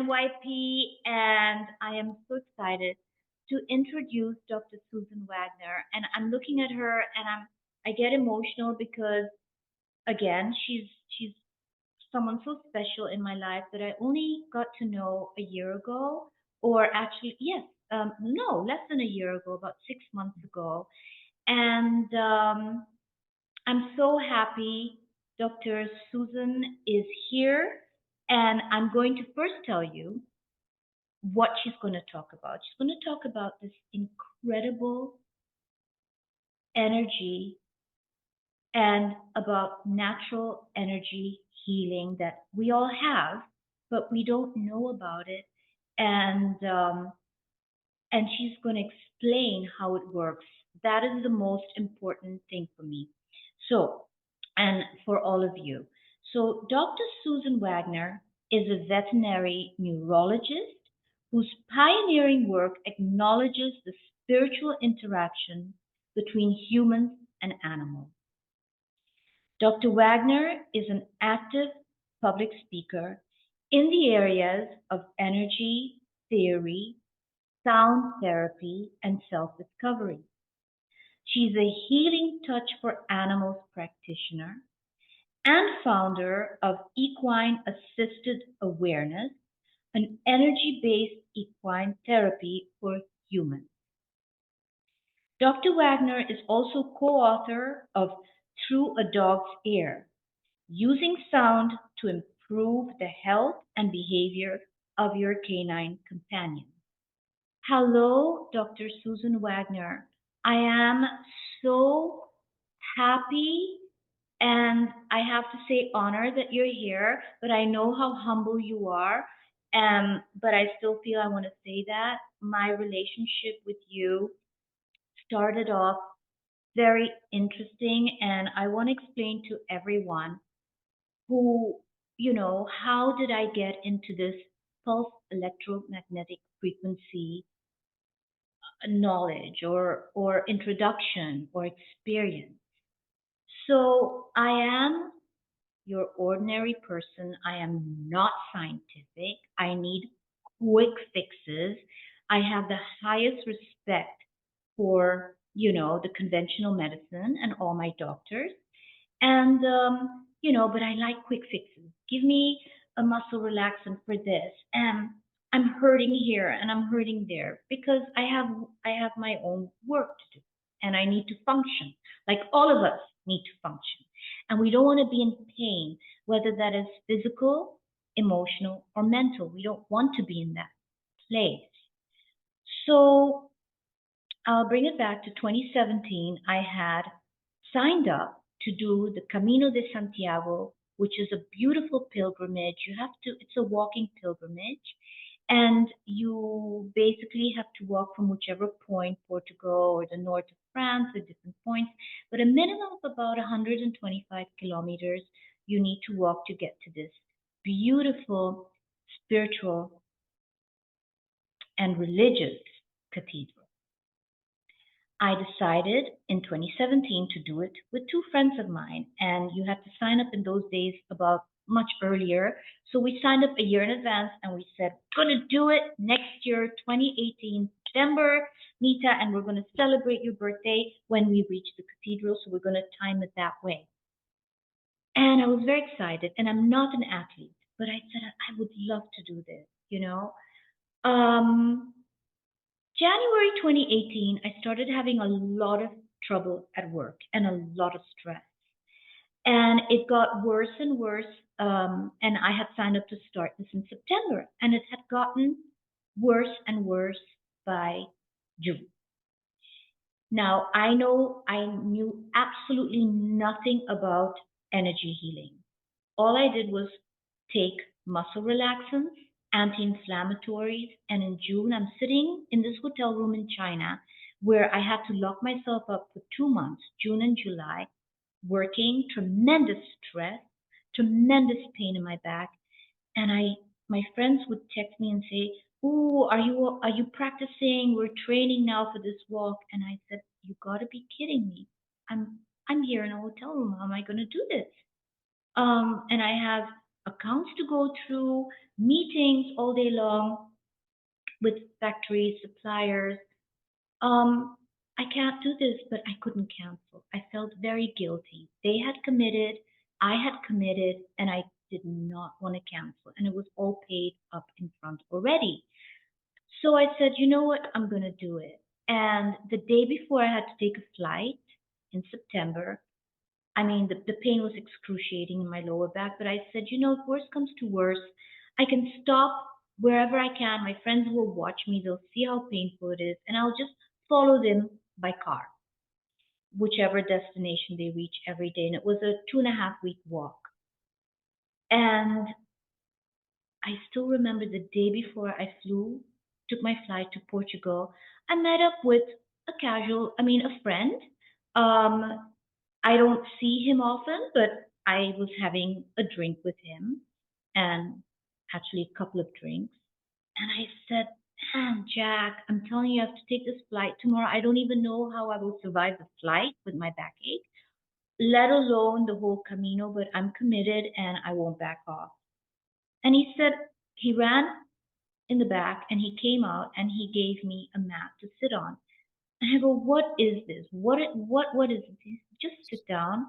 YP, and I am so excited to introduce Dr. Susan Wagner. And I'm looking at her, and I get emotional because again, she's someone so special in my life that I only got to know a year ago, or actually, yes, no, less than a year ago, about 6 months ago. And I'm so happy Dr. Susan is here, and I'm going to first tell you what she's going to talk about. She's going to talk about this incredible energy and about natural energy healing that we all have, but we don't know about it. And she's going to explain how it works. That is the most important thing for me. So, and for all of you. So, Dr. Susan Wagner is a veterinary neurologist whose pioneering work acknowledges the spiritual interaction between humans and animals. Dr. Wagner is an active public speaker in the areas of energy theory, sound therapy, and self discovery. She's a Healing Touch for Animals practitioner and founder of Equine Assisted Awareness, an energy based equine therapy for humans. Dr. Wagner is also co author of Through a Dog's Ear, using sound to improve the health and behavior of your canine companion. Hello, Dr. Susan Wagner. I am so happy and I have to say honored that you're here, but I know how humble you are. But I still feel I want to say that my relationship with you started off very interesting, and I want to explain to everyone who, how did I get into this pulse electromagnetic frequency knowledge or introduction or experience. So I am your ordinary person. I am not scientific. I need quick fixes. I have the highest respect for, the conventional medicine and all my doctors. And, but I like quick fixes. Give me a muscle relaxant for this. And I'm hurting here and I'm hurting there because I have my own work to do and I need to function. Like all of us need to function. And we don't want to be in pain, whether that is physical, emotional, or mental. We don't want to be in that place. So I'll bring it back to 2017. I had signed up to do the Camino de Santiago, which is a beautiful pilgrimage. It's a walking pilgrimage, and you basically have to walk from whichever point, Portugal or the north of France, at different points, but a minimum of about 125 kilometers you need to walk to get to this beautiful spiritual and religious cathedral. I decided in 2017 to do it with two friends of mine, and you had to sign up in those days about much earlier. So we signed up a year in advance and we said, we're going to do it next year, 2018, September, Nita, and we're going to celebrate your birthday when we reach the cathedral. So we're going to time it that way. And I was very excited, and I'm not an athlete, but I said, I would love to do this. January 2018, I started having a lot of trouble at work and a lot of stress. And it got worse and worse. And I had signed up to start this in September, and it had gotten worse and worse by June. Now, I knew absolutely nothing about energy healing. All I did was take muscle relaxants, anti-inflammatories, and in June, I'm sitting in this hotel room in China where I had to lock myself up for 2 months, June and July, working, tremendous stress, tremendous pain in my back. And my friends would text me and say, "Oh, are you practicing? We're training now for this walk." And I said, "You got to be kidding me. I'm here in a hotel room. How am I going to do this?" And I have accounts to go through, meetings all day long with factories, suppliers. Um, I can't do this, but I couldn't cancel. I felt very guilty. They had committed, I had committed, and I did not want to cancel. And it was all paid up in front already. So I said, you know what, I'm going to do it. And the day before I had to take a flight in September, I mean, the pain was excruciating in my lower back, but I said, you know, if worse comes to worse, I can stop wherever I can. My friends will watch me, they'll see how painful it is, and I'll just follow them by car, whichever destination they reach every day. And it was a 2.5 week walk. And I still remember the day before I flew, took my flight to Portugal. I met up with a friend. Um, I don't see him often, but I was having a drink with him and actually a couple of drinks. And I said, man, Jack, I'm telling you, I have to take this flight tomorrow. I don't even know how I will survive the flight with my backache, let alone the whole Camino, but I'm committed and I won't back off. And he said, he ran in the back and he came out and he gave me a mat to sit on. And I go, what is this? What is this? Just sit down.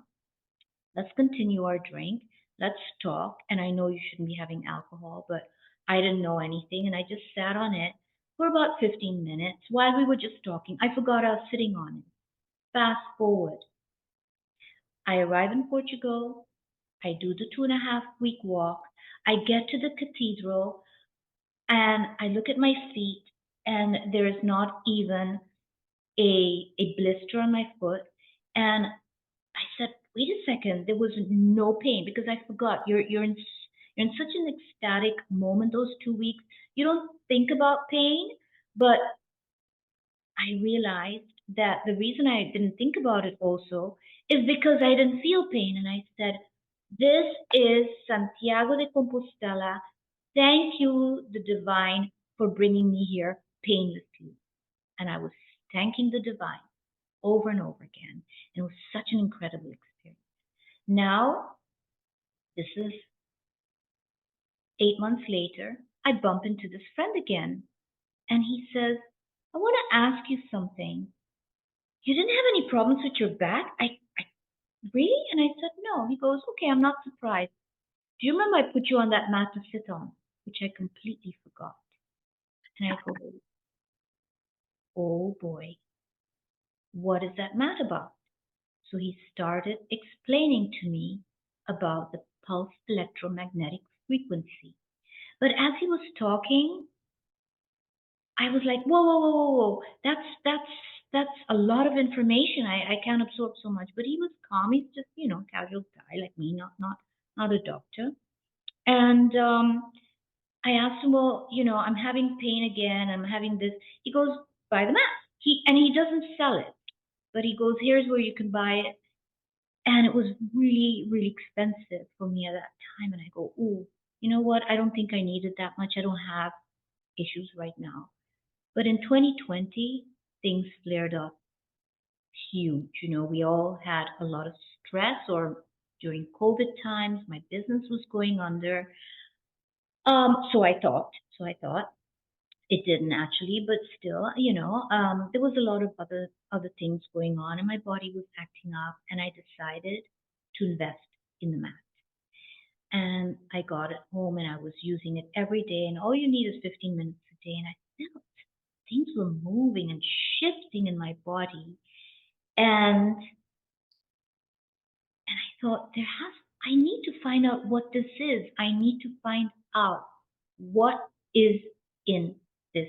Let's continue our drink. Let's talk. And I know you shouldn't be having alcohol, but I didn't know anything. And I just sat on it for about 15 minutes while we were just talking. I forgot I was sitting on it. Fast forward. I arrive in Portugal. I do the 2.5 week walk. I get to the cathedral and I look at my feet and there is not even a blister on my foot. And I said, wait a second, there was no pain because I forgot. You're in such an ecstatic moment those 2 weeks. You don't think about pain, but I realized that the reason I didn't think about it also is because I didn't feel pain. And I said, this is Santiago de Compostela. Thank you, the divine, for bringing me here painlessly. And I was thanking the divine over and over again. And it was such an incredible experience. Now, this is 8 months later, I bump into this friend again. And he says, I want to ask you something. You didn't have any problems with your back? I really? And I said, no. He goes, okay, I'm not surprised. Do you remember I put you on that mat to sit on? Which I completely forgot. And I go, oh boy, what is that mat about? So he started explaining to me about the pulse electromagnetic frequency. But as he was talking, I was like, whoa, whoa, whoa, whoa, whoa. That's a lot of information. I can't absorb so much. But he was calm. He's just, casual guy like me, not a doctor. And I asked him, well, I'm having pain again. I'm having this. He goes, buy the mask. He doesn't sell it, but he goes, here's where you can buy it. And it was really, really expensive for me at that time. And I go, ooh, you know what? I don't think I needed that much. I don't have issues right now. But in 2020, things flared up huge. We all had a lot of stress, or during COVID times, my business was going under. So I thought it didn't actually, but still, there was a lot of other things going on, and my body was acting up, and I decided to invest in the mat. And I got it home, and I was using it every day, and all you need is 15 minutes a day, and I felt things were moving and shifting in my body, and I thought I need to find out what this is. I need to find out what is in this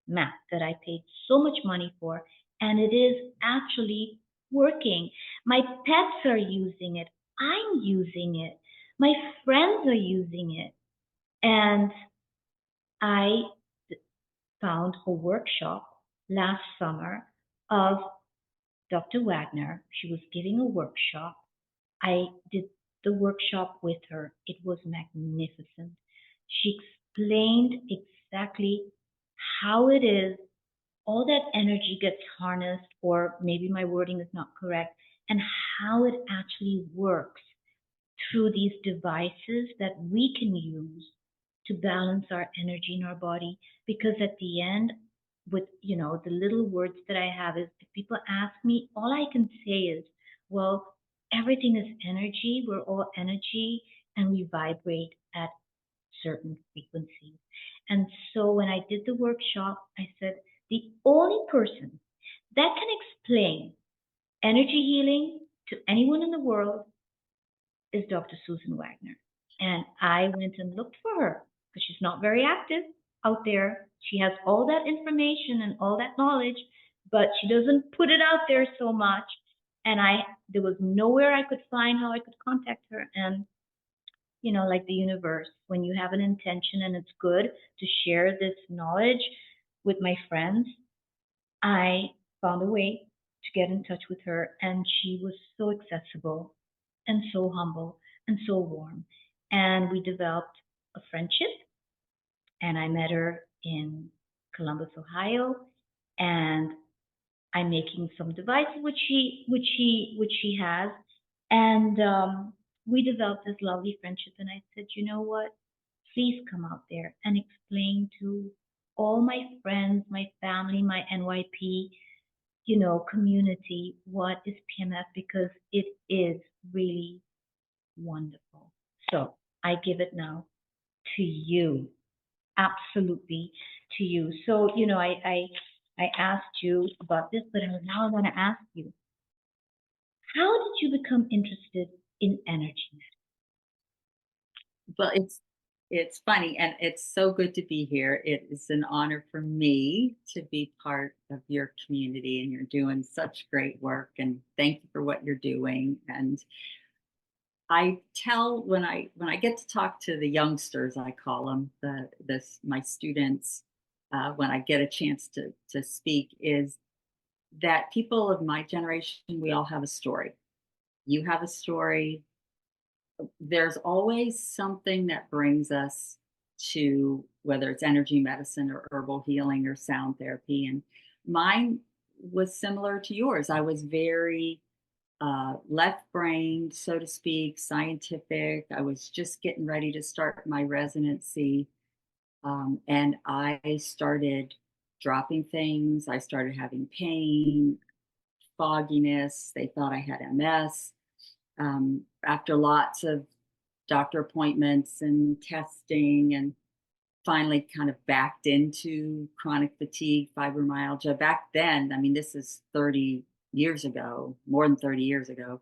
mat that I paid so much money for, and it is actually working. My pets are using it. I'm using it. My friends are using it. And I found a workshop last summer of Dr. Wagner. She was giving a workshop. I did the workshop with her. It was magnificent. She explained exactly how it is all that energy gets harnessed, or maybe my wording is not correct, and how it actually works through these devices that we can use to balance our energy in our body. Because at the end, with the little words that I have is, if people ask me, all I can say is, well, everything is energy. We're all energy, and we vibrate at certain frequencies. And so when I did the workshop, I said the only person that can explain energy healing to anyone in the world is Dr. Susan Wagner. And I went and looked for her because she's not very active out there. She has all that information and all that knowledge, but she doesn't put it out there so much. And there was nowhere I could find how I could contact her. And like the universe, when you have an intention and it's good to share this knowledge with my friends, I found a way to get in touch with her, and she was so accessible and so humble and so warm. And we developed a friendship, and I met her in Columbus, Ohio, and I'm making some devices which she has, and we developed this lovely friendship. And I said, you know what? Please come out there and explain to all my friends, my family, my NYP, community what is PMF, because it is really wonderful. So I give it now to you, absolutely to you. So I asked you about this, but now I want to ask you, how did you become interested in energy? Well, it's funny, and it's so good to be here. It is an honor for me to be part of your community, and you're doing such great work. And thank you for what you're doing. And I tell when I get to talk to the youngsters, I call them my students. When I get a chance to speak, is that people of my generation, we all have a story. You have a story. There's always something that brings us to, whether it's energy medicine or herbal healing or sound therapy. And mine was similar to yours. I was very left brained, so to speak, scientific. I was just getting ready to start my residency. And I started dropping things. I started having pain, fogginess. They thought I had MS. After lots of doctor appointments and testing, and finally kind of backed into chronic fatigue, fibromyalgia. Back then, I mean, this is 30 years ago, more than 30 years ago.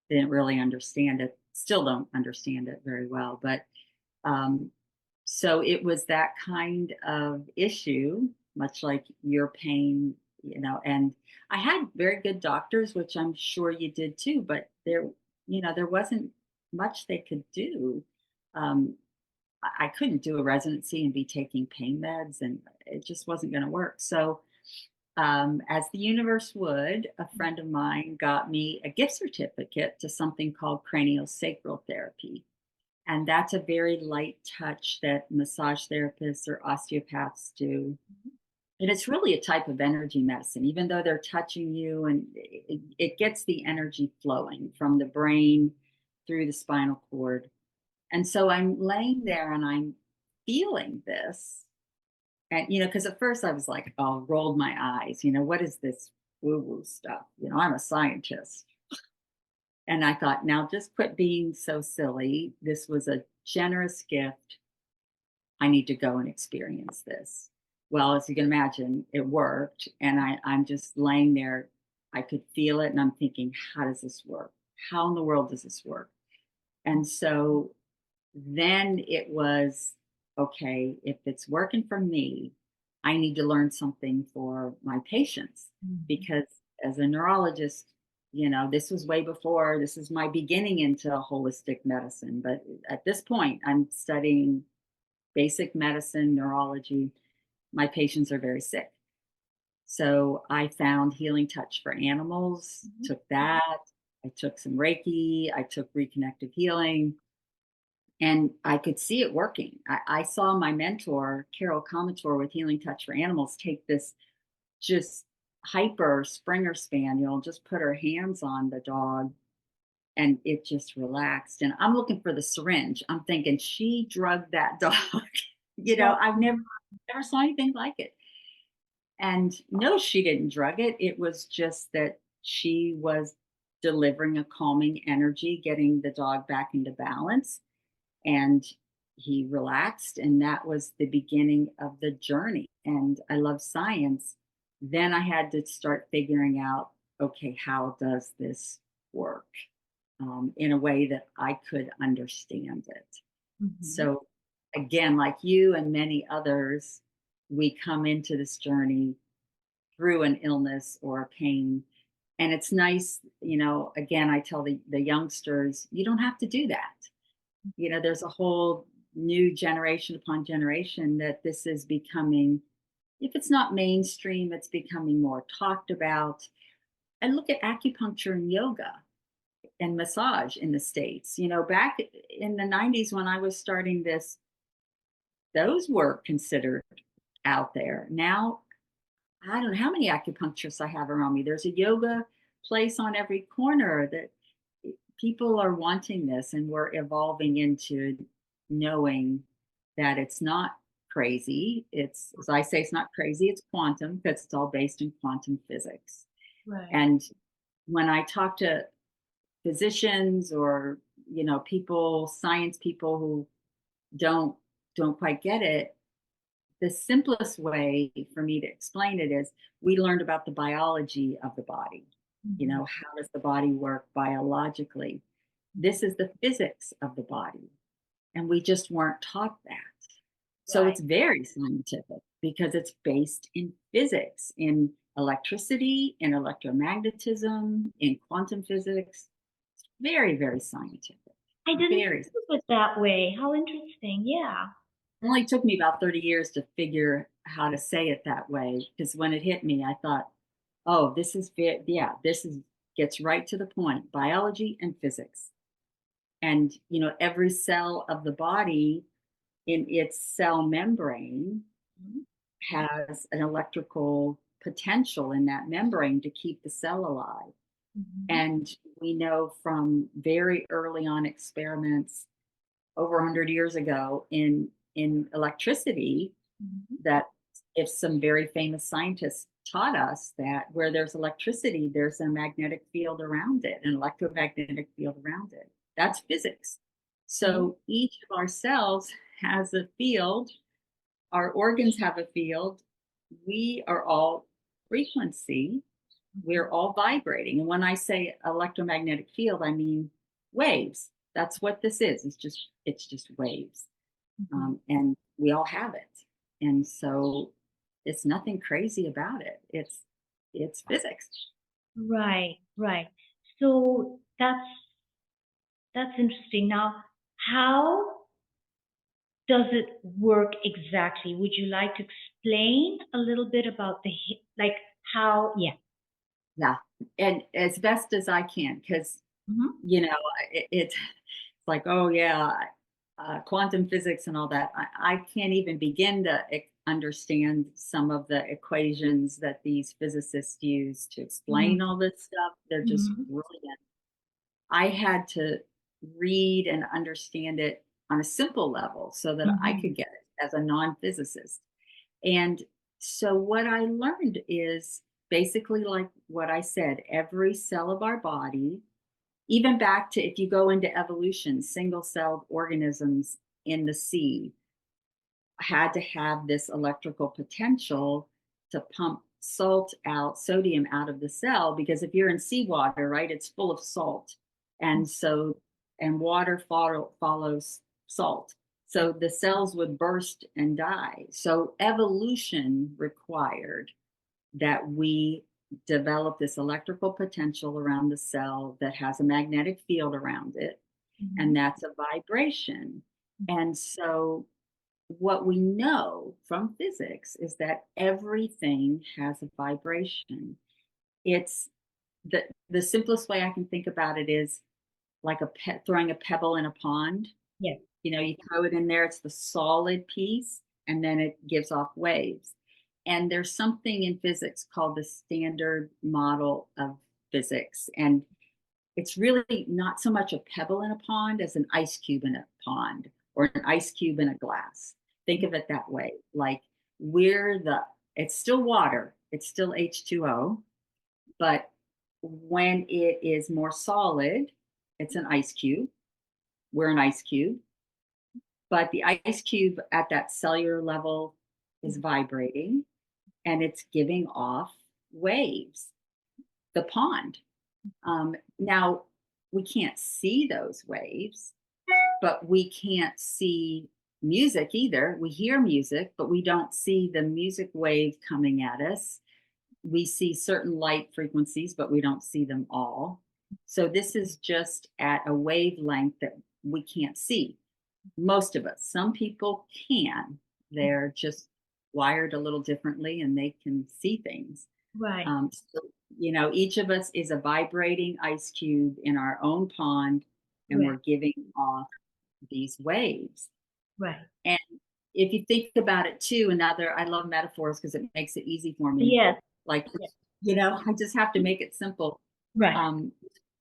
Didn't really understand it, still don't understand it very well. But um, so it was that kind of issue, much like your pain, and I had very good doctors, which I'm sure you did too, but there wasn't much they could do. Um, I couldn't do a residency and be taking pain meds, and it just wasn't going to work. So, as the universe would, a friend of mine got me a gift certificate to something called craniosacral therapy. And that's a very light touch that massage therapists or osteopaths do. And it's really a type of energy medicine, even though they're touching you, and it gets the energy flowing from the brain through the spinal cord. And so I'm laying there and I'm feeling this. And, because at first I was like, oh, rolled my eyes, what is this woo woo stuff? I'm a scientist. And I thought, now just quit being so silly. This was a generous gift. I need to go and experience this. Well, as you can imagine, it worked. And I'm just laying there. I could feel it. And I'm thinking, how does this work? How in the world does this work? And so then it was, okay, if it's working for me, I need to learn something for my patients. Because as a neurologist, this was way before, this is my beginning into holistic medicine. But at this point, I'm studying basic medicine, neurology. My patients are very sick. So I found healing touch for animals, took that. I took some Reiki, I took reconnective healing, and I could see it working. I saw my mentor, Carol Comator, with Healing Touch for Animals, take this just hyper Springer Spaniel, just put her hands on the dog, and it just relaxed. And I'm looking for the syringe. I'm thinking she drugged that dog. Wow. I've never saw anything like it. And no, she didn't drug it. It was just that she was delivering a calming energy, getting the dog back into balance. And he relaxed. And that was the beginning of the journey. And I love science. Then I had to start figuring out, okay, how does this work in a way that I could understand it? Mhm. So, again, like you and many others, we come into this journey through an illness or a pain. And it's nice, again, I tell the youngsters, you don't have to do that. There's a whole new generation upon generation that this is becoming, if it's not mainstream, it's becoming more talked about. And look at acupuncture and yoga and massage in the States. Back in the 90s when I was starting this, those were considered out there. Now, I don't know how many acupuncturists I have around me. There's a yoga place on every corner that people are wanting this, and we're evolving into knowing that it's not crazy. It's, as I say, it's not crazy, it's quantum because it's all based in quantum physics. Right. And when I talk to physicians or, people, science people who don't don't quite get it, the simplest way for me to explain it is we learned about the biology of the body. Mhm. How does the body work biologically? This is the physics of the body. And we just weren't taught that. So Right. it's very scientific because it's based in physics, in electricity, in electromagnetism, in quantum physics. Very, very scientific. I didn't Very. think of it that way. How interesting. Yeah. It only took me about 30 years to figure how to say it that way because when it hit me, I thought, oh, this is yeah, this is gets right to the point. Biology and physics. And every cell of the body in its cell membrane Mhm. has an electrical potential in that membrane to keep the cell alive. Mhm. And we know from very early on experiments over 100 years ago in electricity Mhm. that if some very famous scientists taught us that where there's electricity, there's a magnetic field around it, an electromagnetic field around it. That's physics. Okay. So each of our cells has a field, our organs have a field. We are all frequency, we're Mhm. all vibrating. And when I say electromagnetic field, I mean waves. That's what this is. It's just waves. Mhm. And we all have it. And so it's nothing crazy about it. It's physics. Right. Right. So that's interesting. Now, how does it work exactly? Would you like to explain a little bit about like how? Yeah. Yeah. And as best as I can, because Mhm. it's like, oh yeah, quantum physics and all that. I can't even begin to understand some of the equations that these physicists use to Mhm. explain all this stuff. They're just Mhm. brilliant. I had to read and understand it on a simple level so that I Mhm. could get it as a non-physicist. And so what I learned is basically like what I said, every cell of our body, even back to if you go into evolution, single-celled organisms in the sea had to have this electrical potential to pump sodium out of the cell, because if you're in seawater, right, it's full of salt. And so, and water follows salt. So the cells would burst and die. So evolution required that we develop this electrical potential around the cell that has a magnetic field around it, and Mhm. that's a vibration. And so what we know from physics is that everything has a vibration. It's the simplest way I can think about it is like throwing a pebble in a pond. Yeah. You throw it in there, it's the solid piece, and then it gives off waves. And there's something in physics called the standard model of physics. And it's really not so much a pebble in a pond as an ice cube in a pond or an ice cube in a glass. Think of it that way. Like we're the, it's still water, it's still H2O, but when it is more solid, it's an ice cube. We're an ice cube, but the ice cube at that cellular level is vibrating and it's giving off waves. The pond. Now, we can't see those waves, but we can't see music either. We hear music, but we don't see the music wave coming at us. We see certain light frequencies, but we don't see them all. So this is just at a wavelength that we can't see. Most of us, some people can. They're just wired a little differently and they can see things. Right. So, each of us is a vibrating ice cube in our own pond, and Right. we're giving off these waves. Right. And if you think about it too, I love metaphors because it makes it easy for me. Yes. Like, Yes. I just have to make it simple. Right.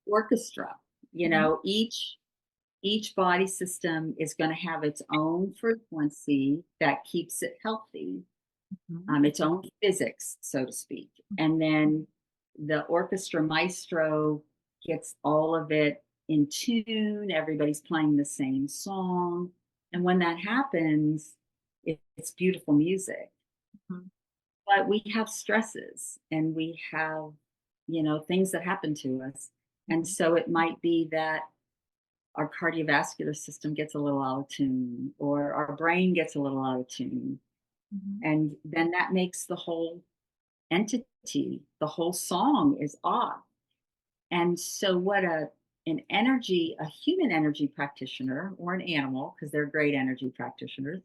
Orchestra, each body system is going to have its own frequency that keeps it healthy, its own physics, so to speak. And then the orchestra maestro gets all of it in tune. Everybody's playing the same song. And when that happens, it's beautiful music. Mhm. But we have stresses and we have, things that happen to us. And so it might be that our cardiovascular system gets a little out of tune or our brain gets a little out of tune. And then that makes the whole entity, the whole song is off. And so what a human energy practitioner or an animal, because they're great energy practitioners,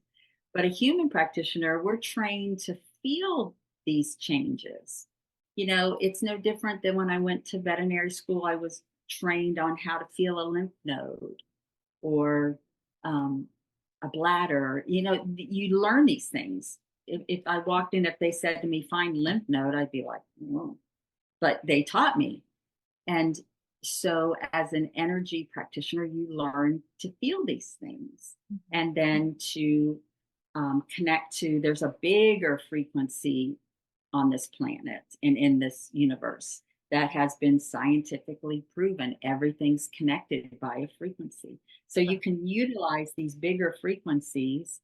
but a human practitioner, we're trained to feel these changes. It's no different than when I went to veterinary school, I was trained on how to feel a lymph node or a bladder. You learn these things. If I walked in, if they said to me, find lymph node, I'd be like, whoa. But they taught me. And so as an energy practitioner, you learn to feel these things and then to connect to, there's a bigger frequency on this planet and in this universe that has been scientifically proven. Everything's connected by a frequency. So you can utilize these bigger frequencies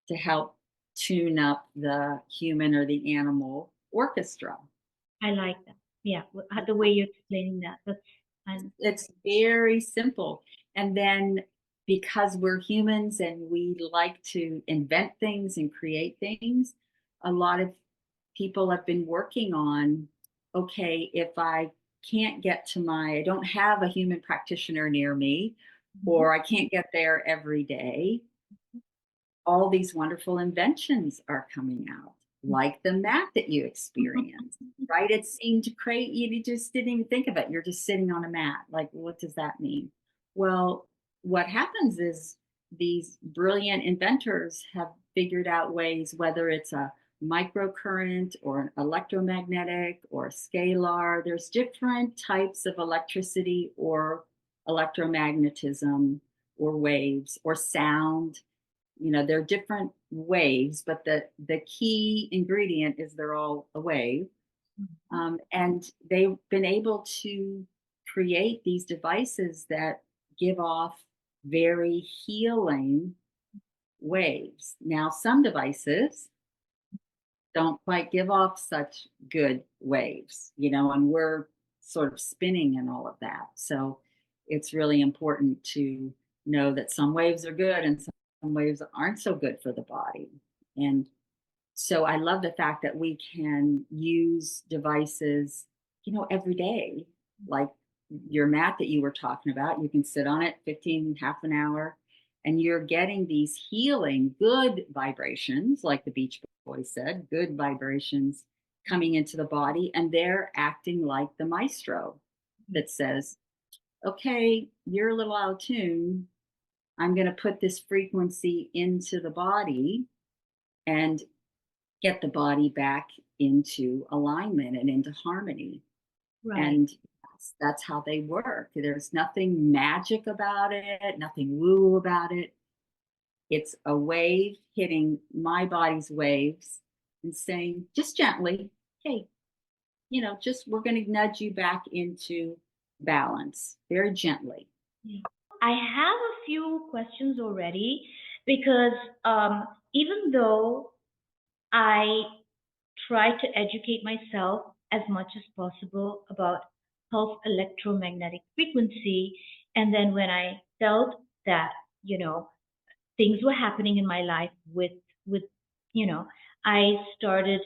to help tune up the human or the animal orchestra. I like that. Yeah, the way you're explaining that. It's very simple. And then because we're humans and we like to invent things and create things, a lot of people have been working on, okay, if I can't get to I don't have a human practitioner near me, or I can't get there every day, all these wonderful inventions are coming out, like the mat that you experienced, right? It seemed to create, you just didn't even think of it. You're just sitting on a mat. Like, what does that mean? Well, what happens is these brilliant inventors have figured out ways, whether it's a microcurrent or an electromagnetic or scalar, there's different types of electricity or electromagnetism or waves or sound. They're different waves, but the key ingredient is they're all a wave. And they've been able to create these devices that give off very healing waves. Now, some devices don't quite give off such good waves, and we're sort of spinning and all of that. So it's really important to know that some waves are good and some waves aren't so good for the body. And so I love the fact that we can use devices, every day, like your mat that you were talking about. You can sit on it 15, half an hour, and you're getting these healing, good vibrations, like the Beach Boys said, good vibrations coming into the body, and they're acting like the maestro that says, okay, you're a little out of tune. I'm going to put this frequency into the body and get the body back into alignment and into harmony. Right. And that's how they work. There's nothing magic about it, nothing woo about it. It's a wave hitting my body's waves and saying, just gently, hey, just we're going to nudge you back into balance very gently. I have a few questions already because even though I try to educate myself as much as possible about pulse electromagnetic frequency, and then when I felt that, you know, things were happening in my life with you know, I started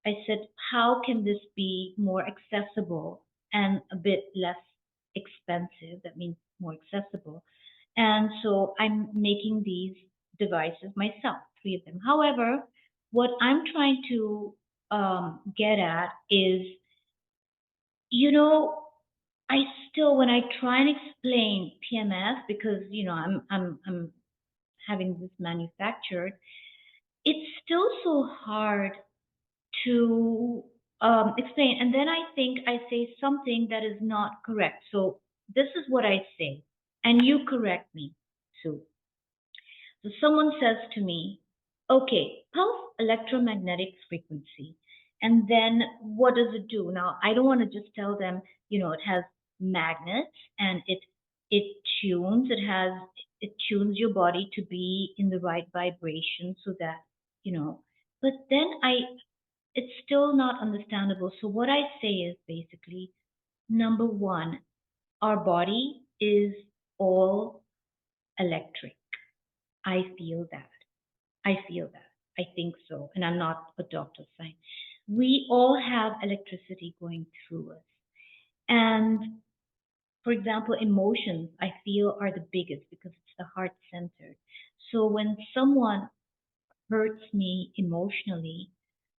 I said, how can this be more accessible and a bit less expensive? That means more accessible. And so I'm making these devices myself, 3 of them. However, what I'm trying to get at is, you know, I still, when I try and explain PMS, because I'm having this manufactured, it's still so hard to explain. And then I think I say something that is not correct. So this is what I say, and you correct me, Sue. So someone says to me, okay, pulse electromagnetic frequency. And then what does it do? Now, I don't want to just tell them, it has magnets and it tunes your body to be in the right vibration so that, but then it's still not understandable. So what I say is basically, number one, our body is all electric. I feel that. I feel that. I think so. And I'm not a doctor saying. We all have electricity going through us. And for example, emotions, I feel, are the biggest because it's the heart centered. So when someone hurts me emotionally,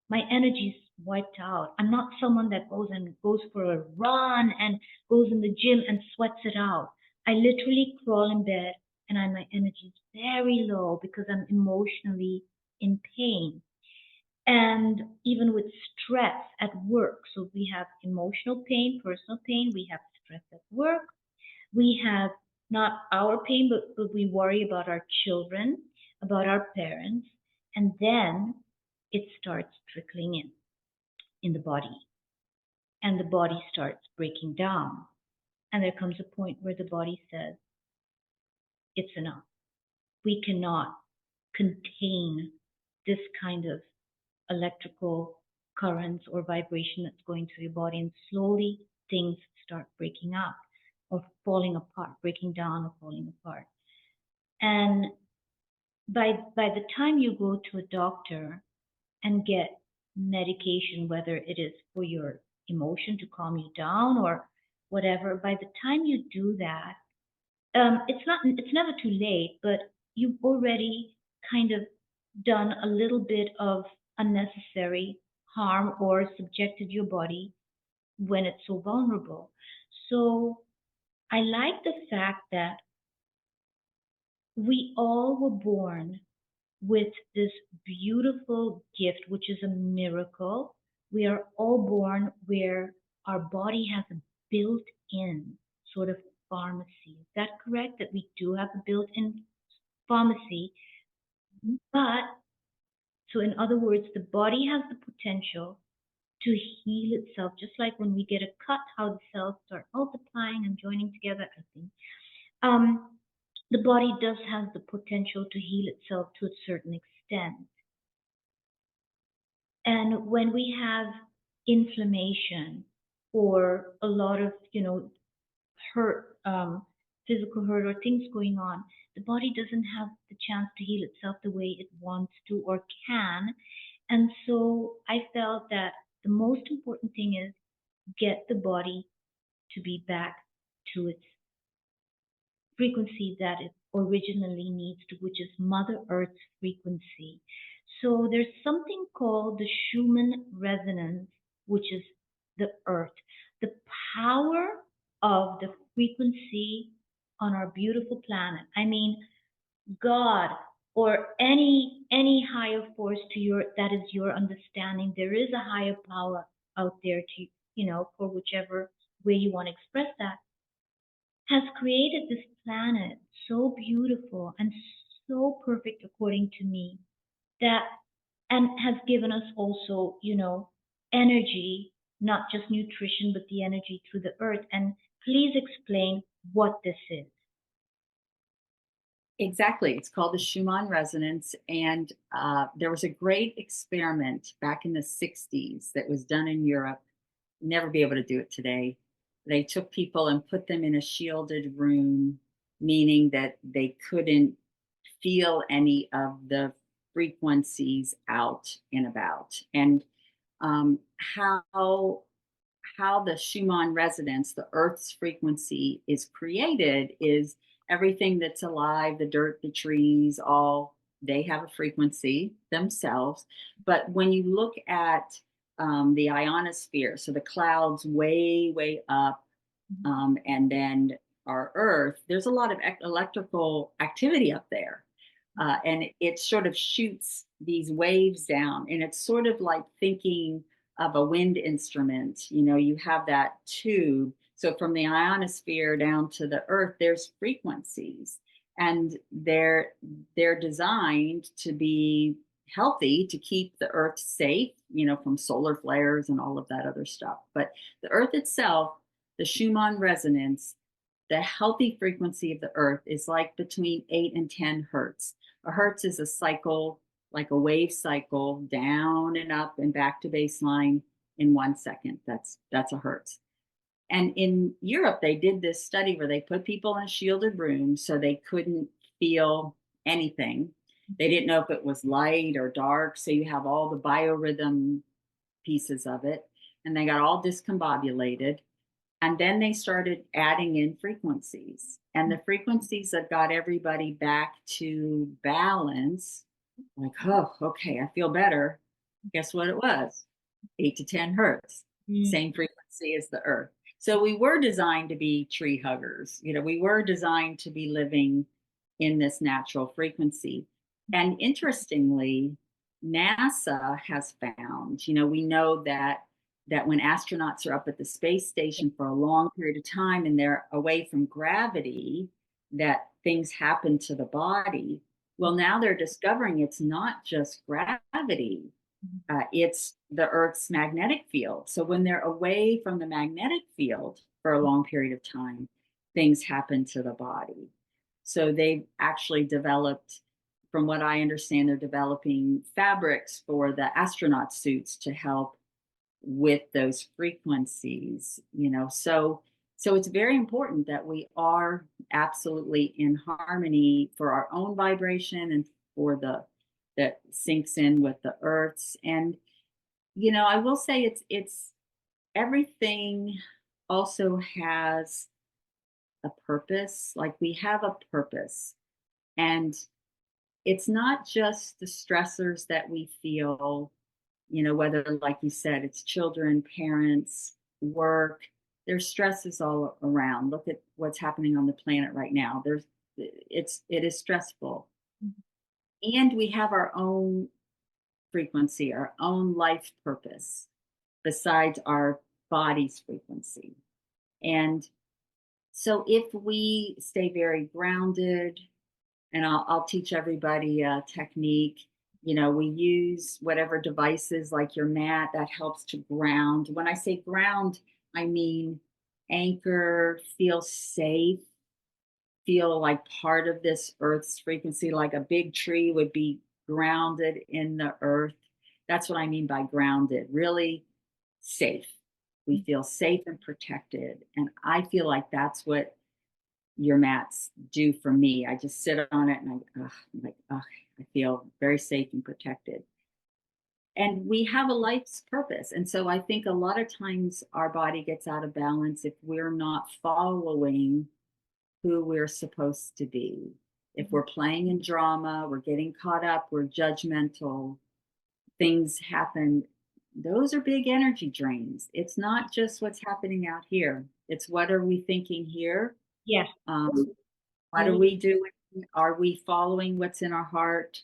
my energy's wiped out. I'm not someone that goes for a run and goes in the gym and sweats it out. I literally crawl in bed and my energy's very low because I'm emotionally in pain. And even with stress at work, so we have emotional pain, personal pain, we have stress at work, we have not our pain, but we worry about our children, about our parents, and then it starts trickling in the body, and the body starts breaking down. And there comes a point where the body says, it's enough. We cannot contain this kind of electrical currents or vibration that's going through your body, and slowly things start breaking up or falling apart, breaking down or falling apart. And by the time you go to a doctor and get medication, whether it is for your emotion to calm you down or whatever, by the time you do that, it's never too late, but you've already kind of done a little bit of unnecessary harm or subjected your body when it's so vulnerable. So I like the fact that we all were born with this beautiful gift, which is a miracle. We are all born where our body has a built-in sort of pharmacy. Is that correct? That we do have a built-in pharmacy, but so in other words, the body has the potential to heal itself, just like when we get a cut, how the cells start multiplying and joining together, I think. The body does have the potential to heal itself to a certain extent. And when we have inflammation or a lot of, hurt, physical hurt or things going on, the body doesn't have the chance to heal itself the way it wants to or can. And so I felt that the most important thing is get the body to be back to its frequency that it originally needs to, which is Mother Earth's frequency. So there's something called the Schumann resonance, which is the Earth. The power of the frequency on our beautiful planet. I mean, God or any higher force that is your understanding. There is a higher power out there to, for whichever way you want to express that, has created this planet so beautiful and so perfect according to me that and has given us also, energy, not just nutrition, but the energy through the earth. And please explain what this is. Exactly. It's called the Schumann resonance. And there was a great experiment back in the 60s that was done in Europe. Never be able to do it today. They took people and put them in a shielded room, meaning that they couldn't feel any of the frequencies out and about. And um, how how the Schumann resonance, the Earth's frequency, is created is everything that's alive, the dirt, the trees, all they have a frequency themselves. But when you look at the ionosphere, so the clouds way, way up, and then our Earth, there's a lot of electrical activity up there. And it sort of shoots these waves down. And it's sort of like thinking of a wind instrument. You have that tube. So from the ionosphere down to the Earth, there's frequencies. And they're designed to be healthy, to keep the Earth safe, from solar flares and all of that other stuff. But the Earth itself, the Schumann resonance, the healthy frequency of the Earth is like between 8 and 10 hertz. A hertz is a cycle, like a wave cycle, down and up and back to baseline in 1 second. That's a hertz. And in Europe, they did this study where they put people in shielded rooms so they couldn't feel anything. They didn't know if it was light or dark. So you have all the biorhythm pieces of it, and they got all discombobulated. And then they started adding in frequencies, and the frequencies that got everybody back to balance, like, oh, okay, I feel better. Guess what it was? 8 to 10 hertz, Mm. same frequency as the Earth. So we were designed to be tree huggers. We were designed to be living in this natural frequency. And interestingly, NASA has found, we know that when astronauts are up at the space station for a long period of time and they're away from gravity, that things happen to the body. Well, now they're discovering it's not just gravity, it's the Earth's magnetic field. So when they're away from the magnetic field for a long period of time, things happen to the body. So they've actually developed, from what I understand, they're developing fabrics for the astronaut suits to help with those frequencies. So it's very important that we are absolutely in harmony for our own vibration and for the that sinks in with the Earth's. And I will say it's everything also has a purpose. Like, we have a purpose, and it's not just the stressors that we feel, whether, like you said, it's children, parents, work. There's stresses all around. Look at what's happening on the planet right now. It is stressful. And we have our own frequency, our own life purpose, besides our body's frequency. And so if we stay very grounded, and I'll teach everybody a technique. We use whatever devices like your mat that helps to ground. When I say ground, I mean anchor, feel safe, feel like part of this Earth's frequency, like a big tree would be grounded in the Earth. That's what I mean by grounded, really safe. We feel safe and protected. And I feel like that's what your mats do for me. I just sit on it and I feel very safe and protected. And we have a life's purpose. And so I think a lot of times our body gets out of balance if we're not following who we're supposed to be. If we're playing in drama, we're getting caught up, we're judgmental, things happen. Those are big energy drains. It's not just what's happening out here. It's what are we thinking here? Yes. What are we doing? Are we following what's in our heart?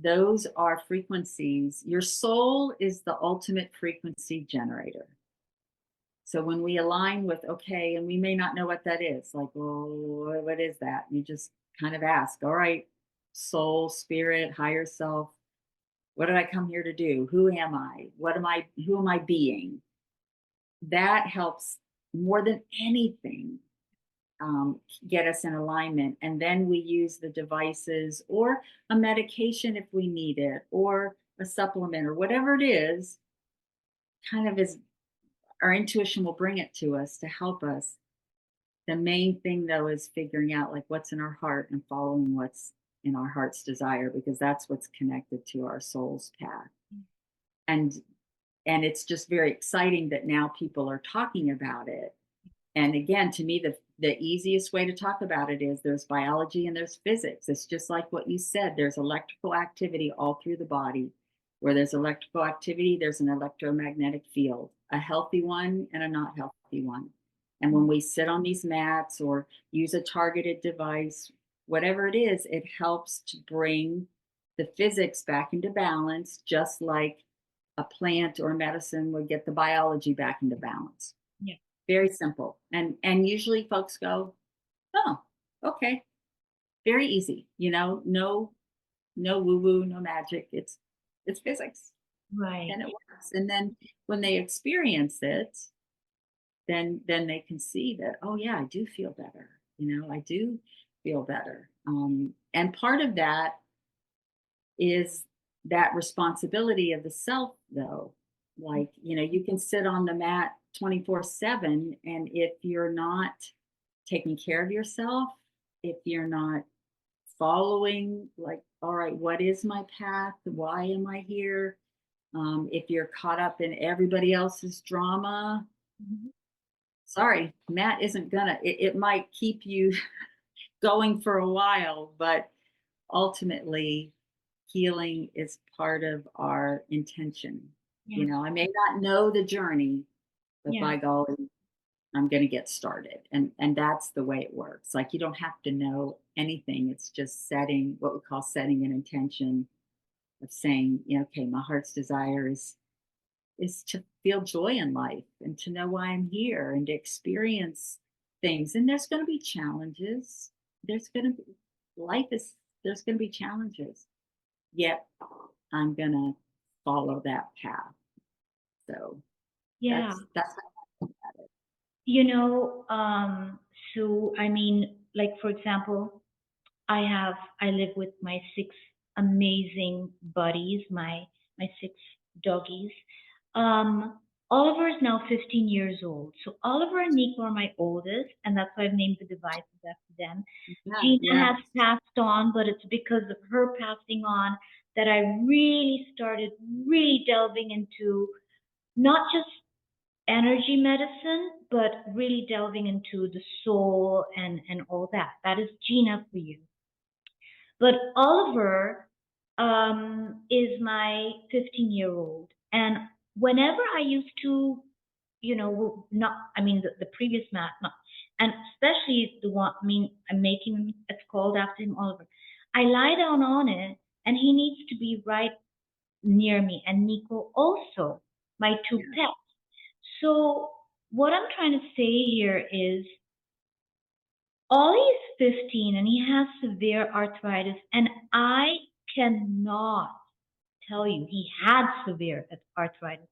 Those are frequencies. Your soul is the ultimate frequency generator. So when we align with, okay, and we may not know what that is, like, well, what is that? You just kind of ask, all right, soul, spirit, higher self, what did I come here to do? Who am I? Who am I being? That helps more than anything, get us in alignment. And then we use the devices or a medication if we need it, or a supplement or whatever it is, kind of as our intuition will bring it to us to help us. The main thing though is figuring out like what's in our heart and following what's in our heart's desire, because that's what's connected to our soul's path. And it's just very exciting that now people are talking about it. And again, to me, the easiest way to talk about it is there's biology and there's physics. It's just like what you said. There's electrical activity all through the body. Where there's electrical activity, there's an electromagnetic field, a healthy one and a not healthy one. And when we sit on these mats or use a targeted device, whatever it is, it helps to bring the physics back into balance, just like a plant or medicine would get the biology back into balance. Yeah. Very simple. And usually folks go, oh, okay. Very easy, no woo woo, no magic. It's physics Right. and it works. And then when they experience it, then they can see that, oh yeah, I do feel better. I do feel better. And part of that is that responsibility of the self though. Like, you can sit on the mat 24/7, and if you're not taking care of yourself, if you're not following, like, all right, what is my path? Why am I here? If you're caught up in everybody else's drama, Mhm. sorry, Matt isn't gonna, it might keep you going for a while, but ultimately, healing is part of our intention. Yeah. I may not know the journey, but Yeah. by golly, I'm going to get started. And that's the way it works. Like, you don't have to know anything. It's just setting what we call setting an intention of saying, okay, my heart's desire is to feel joy in life and to know why I'm here and to experience things. And there's going to be challenges. There's going to be life is there's going to be challenges. Yet I'm going to follow that path. So Yeah. that's how I look at it. You know, so I mean, like for example, I live with my six amazing buddies, my six doggies. Um, Oliver is now 15 years old. So Oliver and Nico are my oldest, and that's why I've named the devices after them. Yeah, Gina yeah. has passed on, but it's because of her passing on that I really started really delving into not just energy medicine, but really delving into the soul and all that. That is Gina for you. But Oliver is my 15-year-old. And whenever I used to, not, I mean, the previous mat, not, and especially the one, I mean, I'm making it's called after him, Oliver. I lie down on it, and he needs to be right near me, and Nico also, my two pets. So, what I'm trying to say here is Ollie is 15 and he has severe arthritis, and I cannot tell you he had severe arthritis.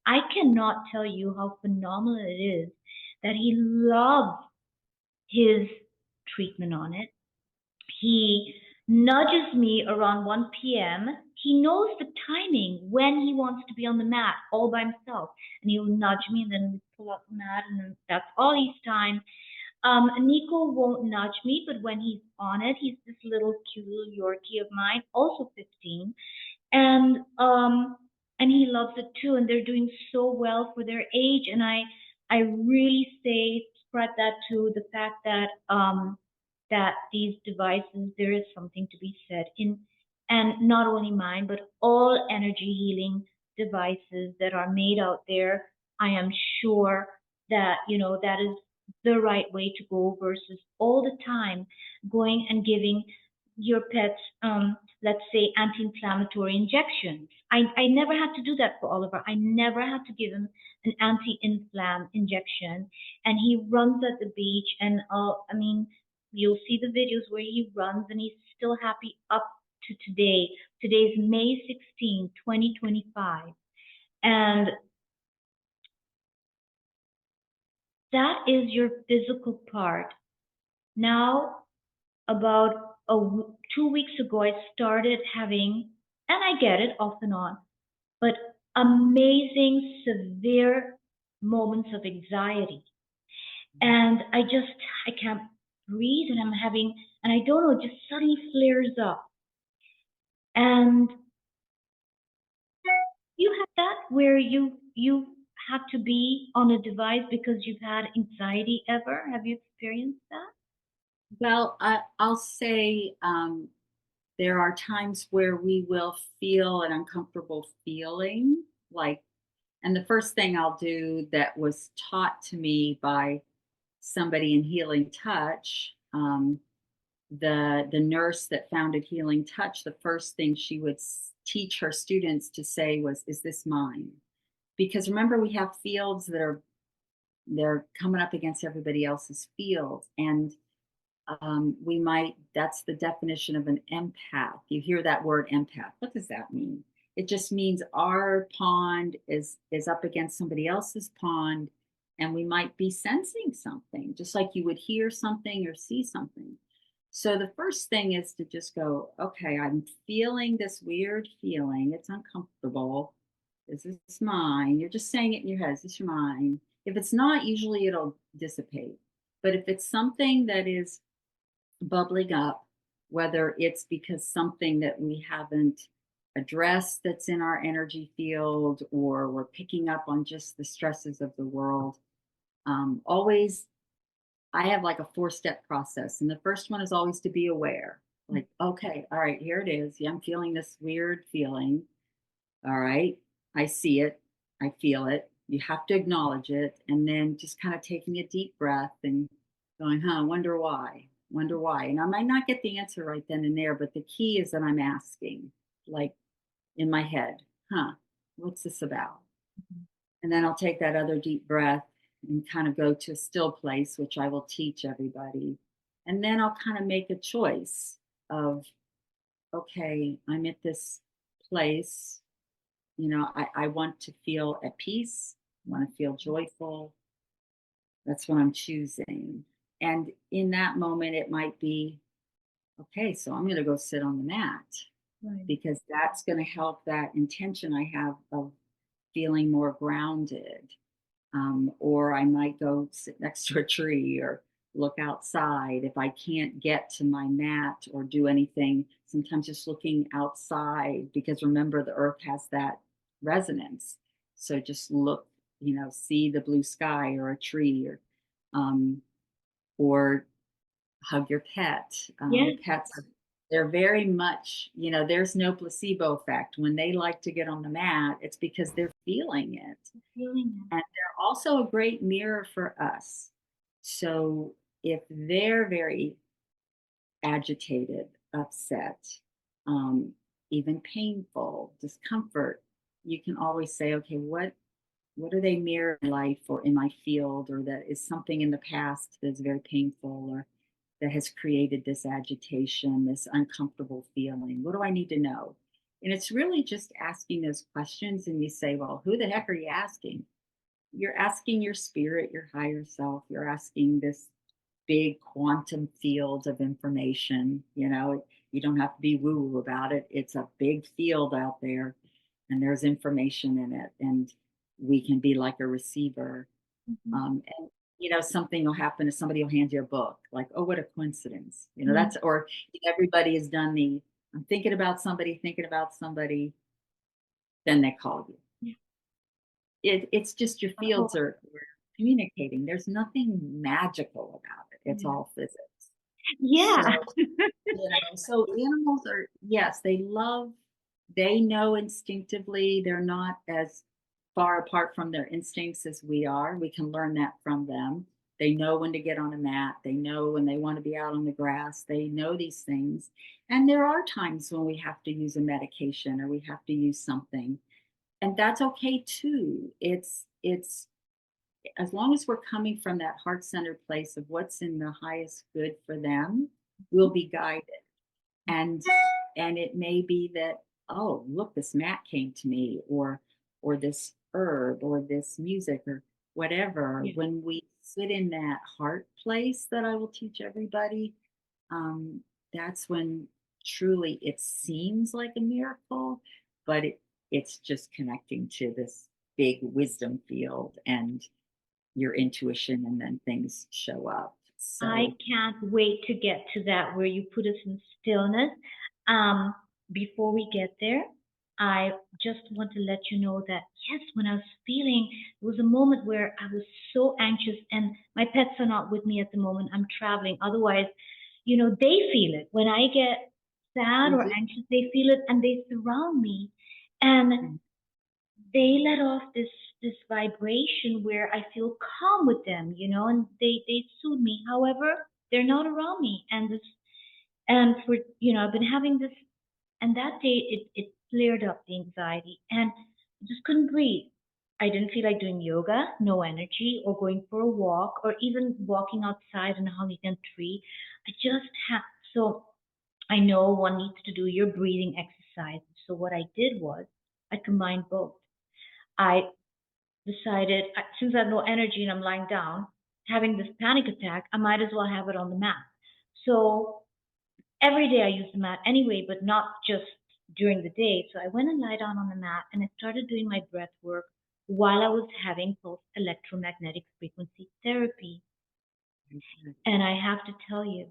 I cannot tell you how phenomenal it is that he loves his treatment on it. He nudges me around 1 p.m. He knows the timing when he wants to be on the mat all by himself. And he'll nudge me, and then we pull out the mat, and then that's all his time. Nico won't nudge me, but when he's on it, he's this little cute little Yorkie of mine, also 15, and he loves it too. And they're doing so well for their age. And I really say spread that to the fact that that these devices, there is something to be said in, and not only mine, but all energy healing devices that are made out there. I am sure that that is the right way to go versus all the time going and giving your pet's, let's say, anti-inflammatory injections. I never had to do that for Oliver. I never had to give him an anti-inflam injection. And he runs at the beach, and I mean, you'll see the videos where he runs, and he's still happy up to today. Today's May 16, 2025. And that is your physical part. Now, about 2 weeks ago, I started having, and I get it off and on, but amazing, severe moments of anxiety. And I can't breathe, and I'm having, and I don't know, it just suddenly flares up. And you have that where you have to be on a device because you've had anxiety ever? Have you experienced that? Well, I'll say there are times where we will feel an uncomfortable feeling, like, and the first thing I'll do that was taught to me by somebody in Healing Touch, the nurse that founded Healing Touch, the first thing she would teach her students to say was, "Is this mine?" Because remember, we have fields that are they're coming up against everybody else's field, and we might, that's the definition of an empath. You hear that word empath. What does that mean? It just means our pond is up against somebody else's pond, and we might be sensing something, just like you would hear something or see something. So the first thing is to just go, okay, I'm feeling this weird feeling. It's uncomfortable. Is this mine? You're just saying it in your head. Is this your mine? If it's not, usually it'll dissipate. But if it's something that is bubbling up, whether it's because something that we haven't addressed that's in our energy field, or we're picking up on just the stresses of the world, always, I have like a 4-step process. And the first one is always to be aware. Like, okay, all right, here it is. Yeah, I'm feeling this weird feeling. All right, I see it, I feel it. You have to acknowledge it, and then just kind of taking a deep breath and going, wonder why, wonder why. And I might not get the answer right then and there, but the key is that I'm asking, like in my head, what's this about? And then I'll take that other deep breath and kind of go to a still place, which I will teach everybody. And then I'll kind of make a choice of, okay, I'm at this place. I want to feel at peace, I want to feel joyful. That's what I'm choosing. And in that moment, it might be, okay, so I'm going to go sit on the mat, Right. because that's going to help that intention I have of feeling more grounded. Or I might go sit next to a tree or look outside. If I can't get to my mat or do anything, sometimes just looking outside, because remember, the earth has that resonance. So just look, see the blue sky or a tree, um, or hug your pet. Yes, Pets, they're very much, there's no placebo effect. When they like to get on the mat, it's because they're feeling it. feeling it. And they're also a great mirror for us. So if they're very agitated, upset, even painful, discomfort, you can always say, okay, what are they mirror in life or in my field, or that is something in the past that's very painful, or that has created this agitation, this uncomfortable feeling? What do I need to know? And it's really just asking those questions. And you say, well, who the heck are you asking? You're asking your spirit, your higher self. You're asking this big quantum field of information. You don't have to be woo woo about it. It's a big field out there, and there's information in it. And we can be like a receiver. Mhm. And something will happen, if somebody will hand you a book, like, oh, what a coincidence. Mhm. That's, or everybody has done the, I'm thinking about somebody, then they call you. Yeah. It's just your Oh, fields are communicating. There's nothing magical about it. It's yeah. all physics. Yeah. So, so animals are, yes, they know instinctively. They're not as far apart from their instincts as we are. We can learn that from them. They know when to get on a mat. They know when they want to be out on the grass. They know these things. And there are times when we have to use a medication or we have to use something. And that's okay too. It's as long as we're coming from that heart-centered place of what's in the highest good for them, we'll be guided. And it may be that, oh, look, this mat came to me, or this herb or this music or whatever. Yeah. When we sit in that heart place that I will teach everybody, um, that's when truly it seems like a miracle, but it's just connecting to this big wisdom field and your intuition, and then things show up. I So can't wait to get to that where you put us in stillness. Um, Before we get there, I just want to let you know that yes, when I was feeling, there was a moment where I was so anxious, and my pets are not with me at the moment. I'm traveling. Otherwise, they feel it. When I get sad or mhm, anxious, they feel it and they surround me. And mm, they let off this vibration where I feel calm with them, and they soothe me. However, they're not around me, and for I've been having this, and that day it cleared up the anxiety, and I just couldn't breathe. I didn't feel like doing yoga, no energy, or going for a walk, or even walking outside and hugging a tree. I just had so I know one needs to do your breathing exercise. So what I did was I combined both. I decided, since I have no energy and I'm lying down, having this panic attack, I might as well have it on the mat. So every day I use the mat anyway, but not just during the day. So I went and lied down on the mat and I started doing my breath work while I was having pulse electromagnetic frequency therapy. mhm, And I have to tell you,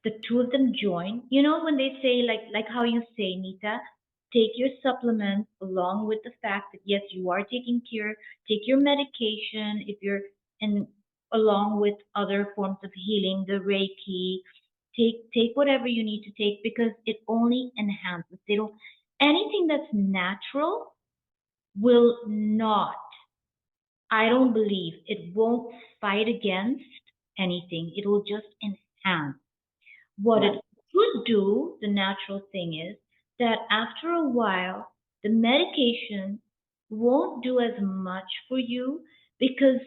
the two of them join. You know when they say like how you say, Nita, take your supplements along with the fact that yes, you are taking care, take your medication if you're and along with other forms of healing, the Reiki, take whatever you need to take because it only enhances. They don't anything that's natural will not. I don't believe it won't fight against anything. It will just enhance. What it right. could do, the natural thing is that after a while, the medication won't do as much for you because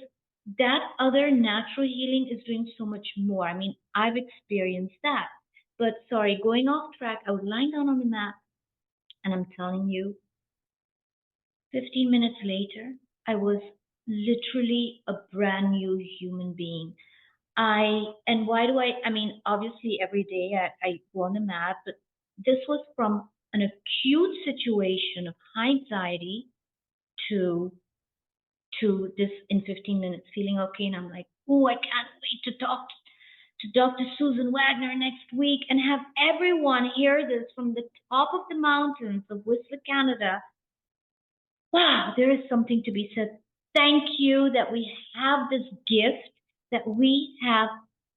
that other natural healing is doing so much more. I mean, I've experienced that. But sorry, going off track, I was lying down on the mat and I'm telling you, 15 minutes later, I was literally a brand new human being. And why do I mean, obviously every day I go on the mat, but this was from an acute situation of high anxiety to this in 15 minutes feeling okay. And I'm like, oh, I can't wait to talk to Dr. Susan Wagner next week and have everyone hear this from the top of the mountains of Whistler, Canada. Wow, there is something to be said. Thank you that we have this gift that we have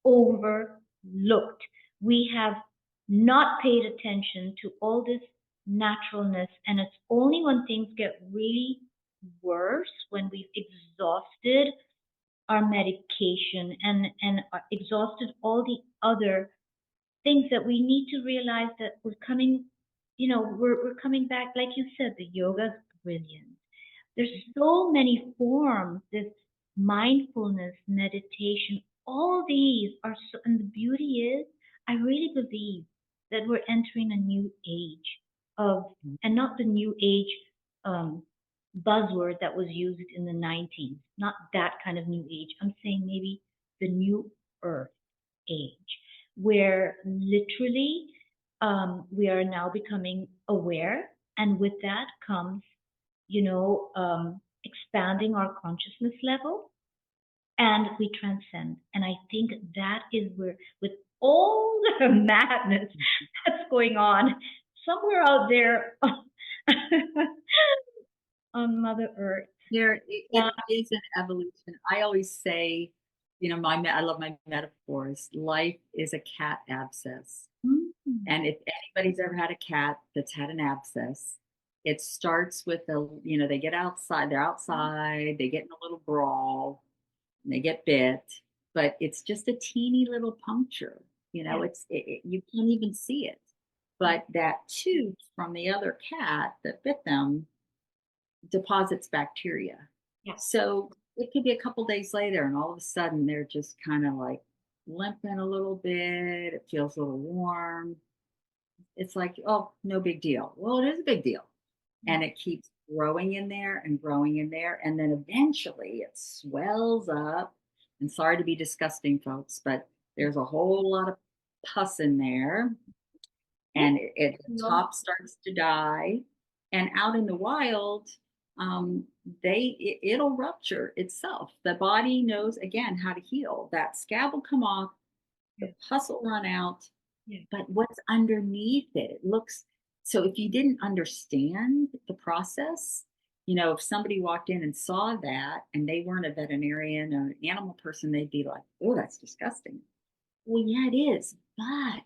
overlooked. We have not paid attention to all this naturalness, and it's only when things get really worse, when we've exhausted our medication and exhausted all the other things that we need to realize that we're coming, we're coming back. Like you said, the yoga's brilliant. There's so many forms, this mindfulness, meditation, all these are so, and the beauty is, I really believe that we're entering a new age of, and not the new age um, buzzword that was used in the 90s, not that kind of new age. I'm saying maybe the new earth age, where literally we are now becoming aware, and with that comes, expanding our consciousness level, and we transcend. And I think that is where, with all the madness that's going on somewhere out there on Mother Earth. It is an evolution. I always say, I love my metaphors. Life is a cat abscess. Mm. And if anybody's ever had a cat that's had an abscess, it starts with they get outside, they're outside, they get in a little brawl, and they get bit. but it's just a teeny little puncture. You know, Yeah. you can't even see it. But that tooth from the other cat that bit them deposits bacteria. Yeah. So it could be a couple days later, and all of a sudden they're just kind of like limping a little bit. It feels a little warm. It's like, oh, no big deal. Well, it is a big deal. And it keeps growing in there and growing in there. And then eventually it swells up. And sorry to be disgusting, folks, but there's a whole lot of pus in there. Yeah. And the No. top starts to die. And out in the wild, it'll rupture itself. The body knows again how to heal. That scab will come off, the Yeah. pus will run out, Yeah. but what's underneath it, it looks so if you didn't understand the process, you know, if somebody walked in and saw that and they weren't a veterinarian or an animal person, they'd be like, oh, that's disgusting. Well, yeah, it is. But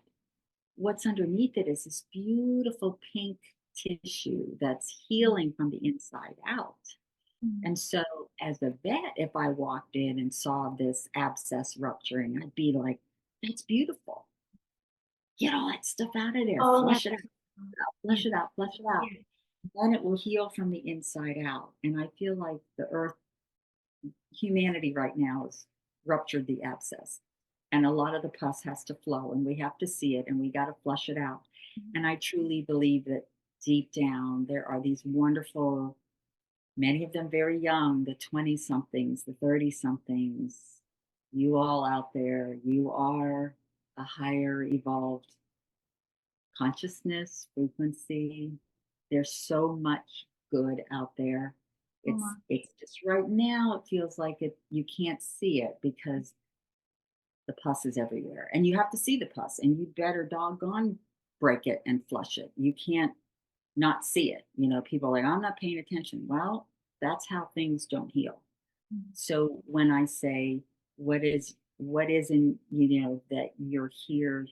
what's underneath it is this beautiful pink tissue that's healing from the inside out. Mm. And so, as a vet, if I walked in and saw this abscess rupturing, I'd be like, that's beautiful. Get all that stuff out of there, All that. flush it out, Yeah. flush it out, flush it out. Yeah. Then it will heal from the inside out. And I feel like the earth, humanity right now has ruptured the abscess. And a lot of the pus has to flow, and we have to see it, and we got to flush it out. And I truly believe that deep down, there are these wonderful, many of them very young, the 20 somethings, the 30 somethings, you all out there, you are a higher evolved consciousness, frequency. There's so much good out there. So It's much. it's just right now it feels like it you can't see it because the pus is everywhere. And you have to see the pus and you better doggone break it and flush it. You can't not see it. You know, people are like, I'm not paying attention. Well, that's how things don't heal. Mm. So when I say what is in that you're here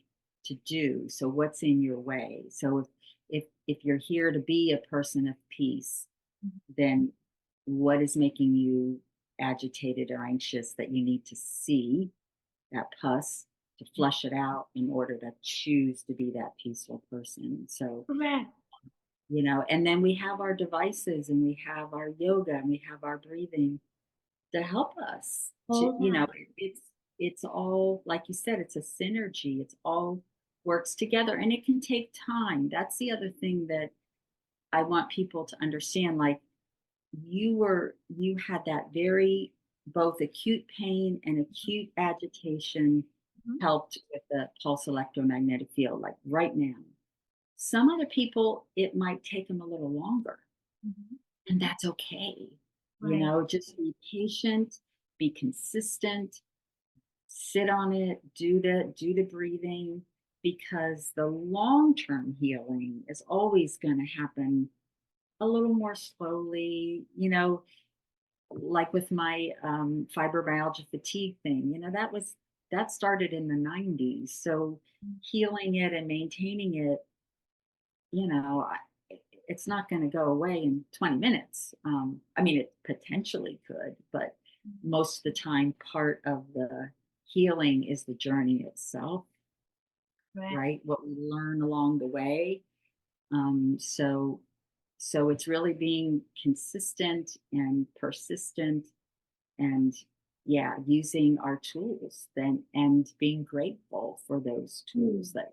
to do, so what's in your way? So if you're here to be a person of peace, Mm. then what is making you agitated or anxious that you need to see that pus to flush it out in order to choose to be that peaceful person? So Correct. and then we have our devices and we have our yoga and we have our breathing to help us to All that. it's all like you said, it's a synergy, it's all works together and it can take time. That's the other thing that I want people to understand. Like you had that very both acute pain and acute agitation Mhm. helped with the pulse electromagnetic field like right now. Some other people it might take them a little longer, Mhm. and that's okay. Right. Just be patient, be consistent, sit on it, do the breathing, because the long-term healing is always going to happen a little more slowly, like with my fibromyalgia fatigue thing, that started in the 90s. So Mm. healing it and maintaining it, it's not going to go away in 20 minutes. I mean, it potentially could, but most of the time, part of the healing is the journey itself, Correct. right? What we learn along the way. So it's really being consistent and persistent and yeah, using our tools then and being grateful for those tools. Mm.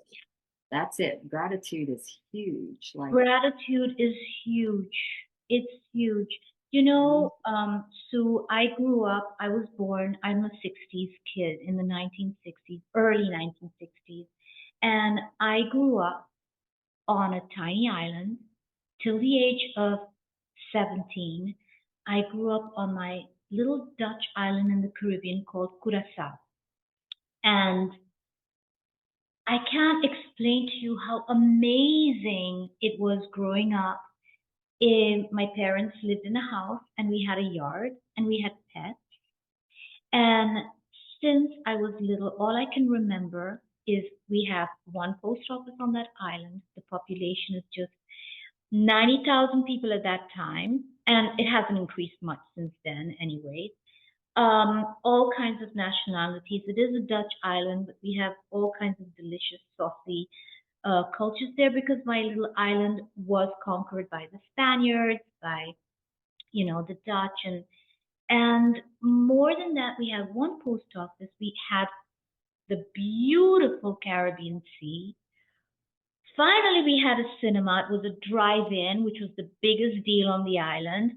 That's it. Gratitude is huge. Like, Gratitude is huge. It's huge. mhm, So I was born, I'm a 60s kid in the 1960s, early 1960s. And I grew up on a tiny island till the age of 17. I grew up on my little Dutch island in the Caribbean called Curacao. And I can't explain to you how amazing it was growing up. My parents lived in a house and we had a yard and we had pets. And since I was little, all I can remember is we have one post office on that island. The population is just 90,000 people at that time, and it hasn't increased much since then, anyway. All kinds of nationalities. It is a Dutch island, but we have all kinds of delicious, saucy cultures there because my little island was conquered by the Spaniards, by the Dutch, and more than that, we had one post office. We had the beautiful Caribbean Sea. Finally, we had a cinema. It was a drive-in, which was the biggest deal on the island.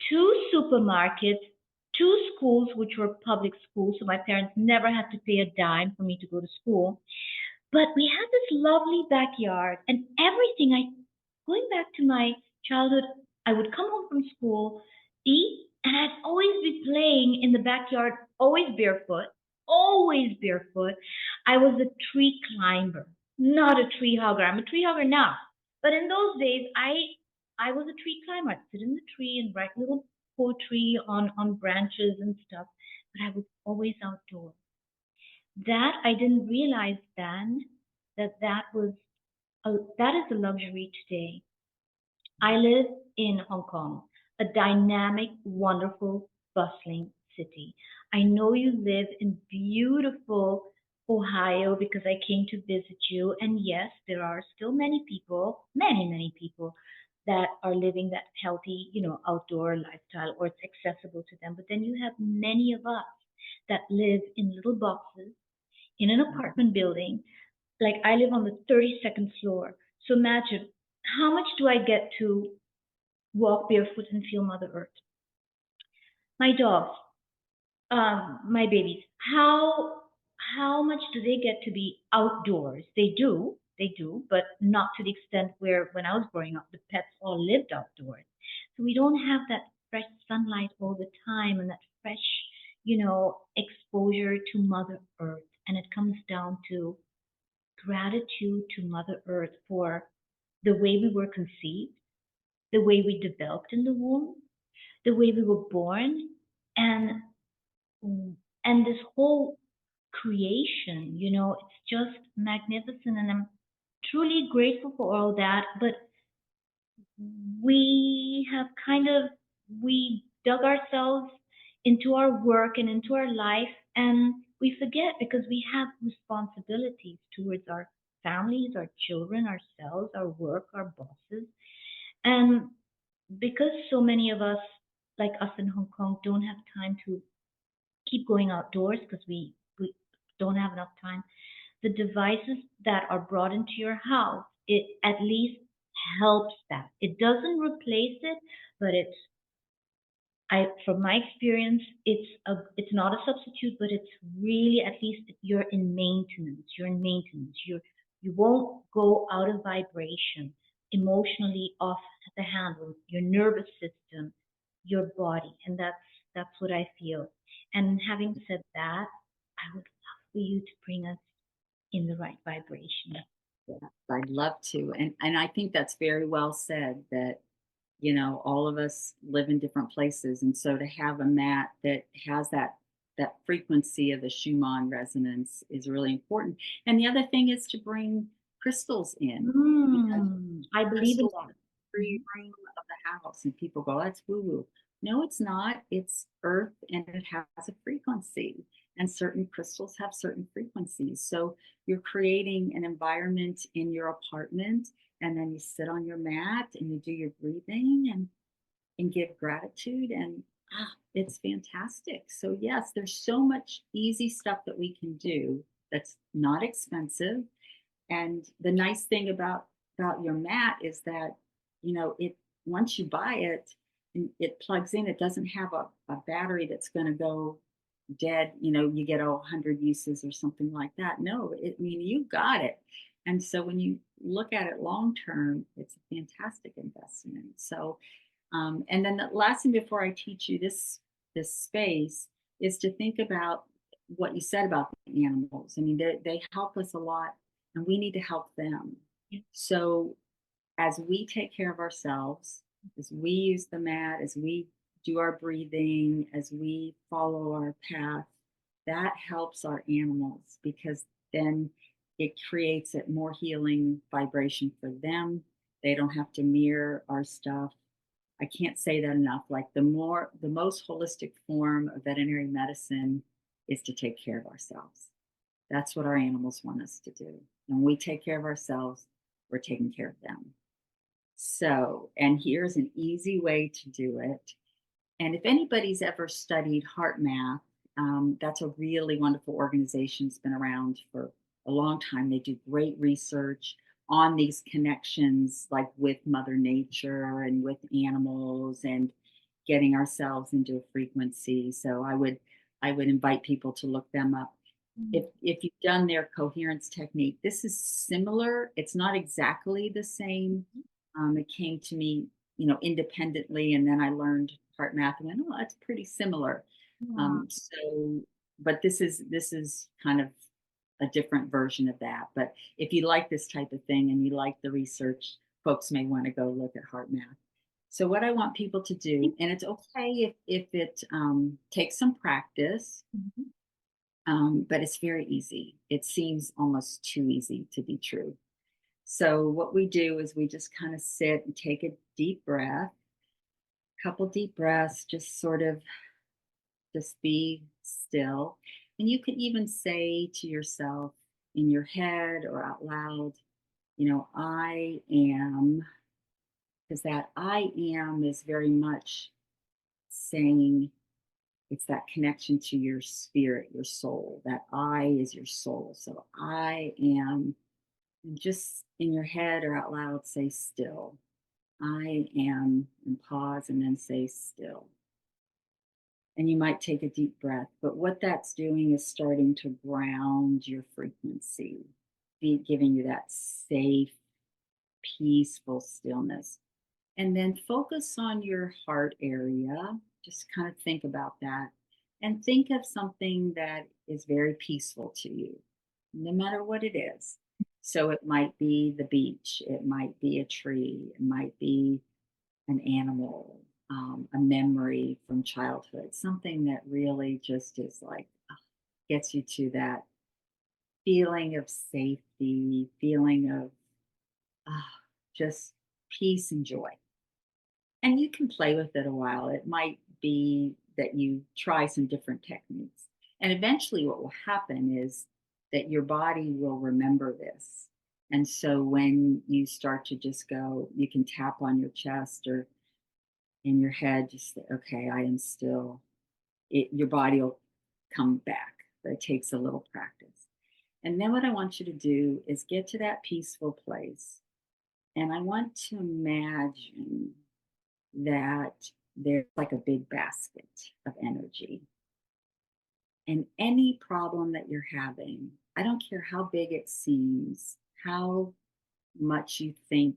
Two supermarkets, two schools, which were public schools, so my parents never had to pay a dime for me to go to school. But we had this lovely backyard and everything. Going back to my childhood, I would come home from school, eat, and I'd always be playing in the backyard, always barefoot, always barefoot. I was a tree climber, not a tree hugger. I'm a tree hugger now. But in those days, I was a tree climber. I'd sit in the tree and write little poetry on branches and stuff. But I was always outdoors. That I didn't realize then that is a luxury today. I live in Hong Kong, a dynamic, wonderful, bustling city. I know you live in beautiful Ohio because I came to visit you. And yes, there are still many people, many, many people that are living that healthy, outdoor lifestyle or it's accessible to them. But then you have many of us that live in little boxes in an apartment building. Like I live on the 32nd floor. So imagine how much do I get to walk barefoot and feel Mother Earth? My dogs, my babies, how much do they get to be outdoors? They do, but not to the extent where when I was growing up, the pets all lived outdoors. So we don't have that fresh sunlight all the time and that fresh, exposure to Mother Earth. And it comes down to gratitude to Mother Earth for the way we were conceived, the way we developed in the womb, the way we were born, and and this whole creation, it's just magnificent, and I'm truly grateful for all that. But we have we dug ourselves into our work and into our life, and we forget because we have responsibilities towards our families, our children, ourselves, our work, our bosses. And because so many of us, like us in Hong Kong, don't have time to keep going outdoors because we don't have enough time, the devices that are brought into your house, it at least helps that. It doesn't replace it, but from my experience, it's not a substitute, but it's really at least you're in maintenance. You're in maintenance. You won't go out of vibration emotionally off the handle. Your nervous system, your body, and that's what I feel. And having said that, I would love for you to bring us in the right vibration. Yeah, I'd love to. And I think that's very well said that, all of us live in different places. And so to have a mat that has that frequency of the Schumann resonance is really important. And the other thing is to bring crystals in because I believe in crystals that. free room of the house and people go, that's woo woo. No, it's not. It's earth and it has a frequency. And certain crystals have certain frequencies. So you're creating an environment in your apartment and then you sit on your mat and you do your breathing and give gratitude and it's fantastic. So yes, there's so much easy stuff that we can do that's not expensive. And the nice thing about your mat is that, it once you buy it and it plugs in, it doesn't have a battery that's going to go dead, you get 100 uses or something like that. No, I mean, you got it. And so when you look at it long term, it's a fantastic investment. So, and then the last thing before I teach you this space is to think about what you said about the animals. I mean, they help us a lot, and we need to help them. So as we take care of ourselves, as we use the mat, as we do our breathing, as we follow our path, that helps our animals because then it creates a more healing vibration for them. They don't have to mirror our stuff. I can't say that enough. Like the most holistic form of veterinary medicine is to take care of ourselves. That's what our animals want us to do. When we take care of ourselves, we're taking care of them. So, and here's an easy way to do it. And if anybody's ever studied Heart Math, that's a really wonderful organization. It's been around for a long time. They do great research on these connections, like with Mother Nature and with animals, and getting ourselves into a frequency. So I would invite people to look them up. If you've done their coherence technique, this is similar. It's not exactly the same. It came to me, independently, and then I learned Heart Math and went, oh, that's pretty similar. Wow. So, but this is kind of a different version of that. But if you like this type of thing and you like the research, folks may want to go look at Heart Math. So what I want people to do, and it's okay if it takes some practice, Mhm. but it's very easy. It seems almost too easy to be true. So what we do is we just kind of sit and take a deep breath, couple deep breaths, just sort of just be still. And you can even say to yourself in your head or out loud, I am, because that I am is very much saying it's that connection to your spirit, your soul. That I is your soul. So I am, and just in your head or out loud, say still. I am, and pause and then say still. And you might take a deep breath, but what that's doing is starting to ground your frequency, giving you that safe, peaceful stillness. And then focus on your heart area. Just kind of think about that and think of something that is very peaceful to you, no matter what it is. So it might be the beach, it might be a tree, it might be an animal, a memory from childhood, something that really just is like gets you to that feeling of safety, feeling of ah, just peace and joy. And you can play with it a while. It might be that you try some different techniques. And eventually, what will happen is that your body will remember this. And so when you start to just go, you can tap on your chest or in your head, just say, okay, I am still, your body will come back. But it takes a little practice. And then what I want you to do is get to that peaceful place. And I want to imagine that there's like a big basket of energy. And any problem that you're having, I don't care how big it seems, how much you think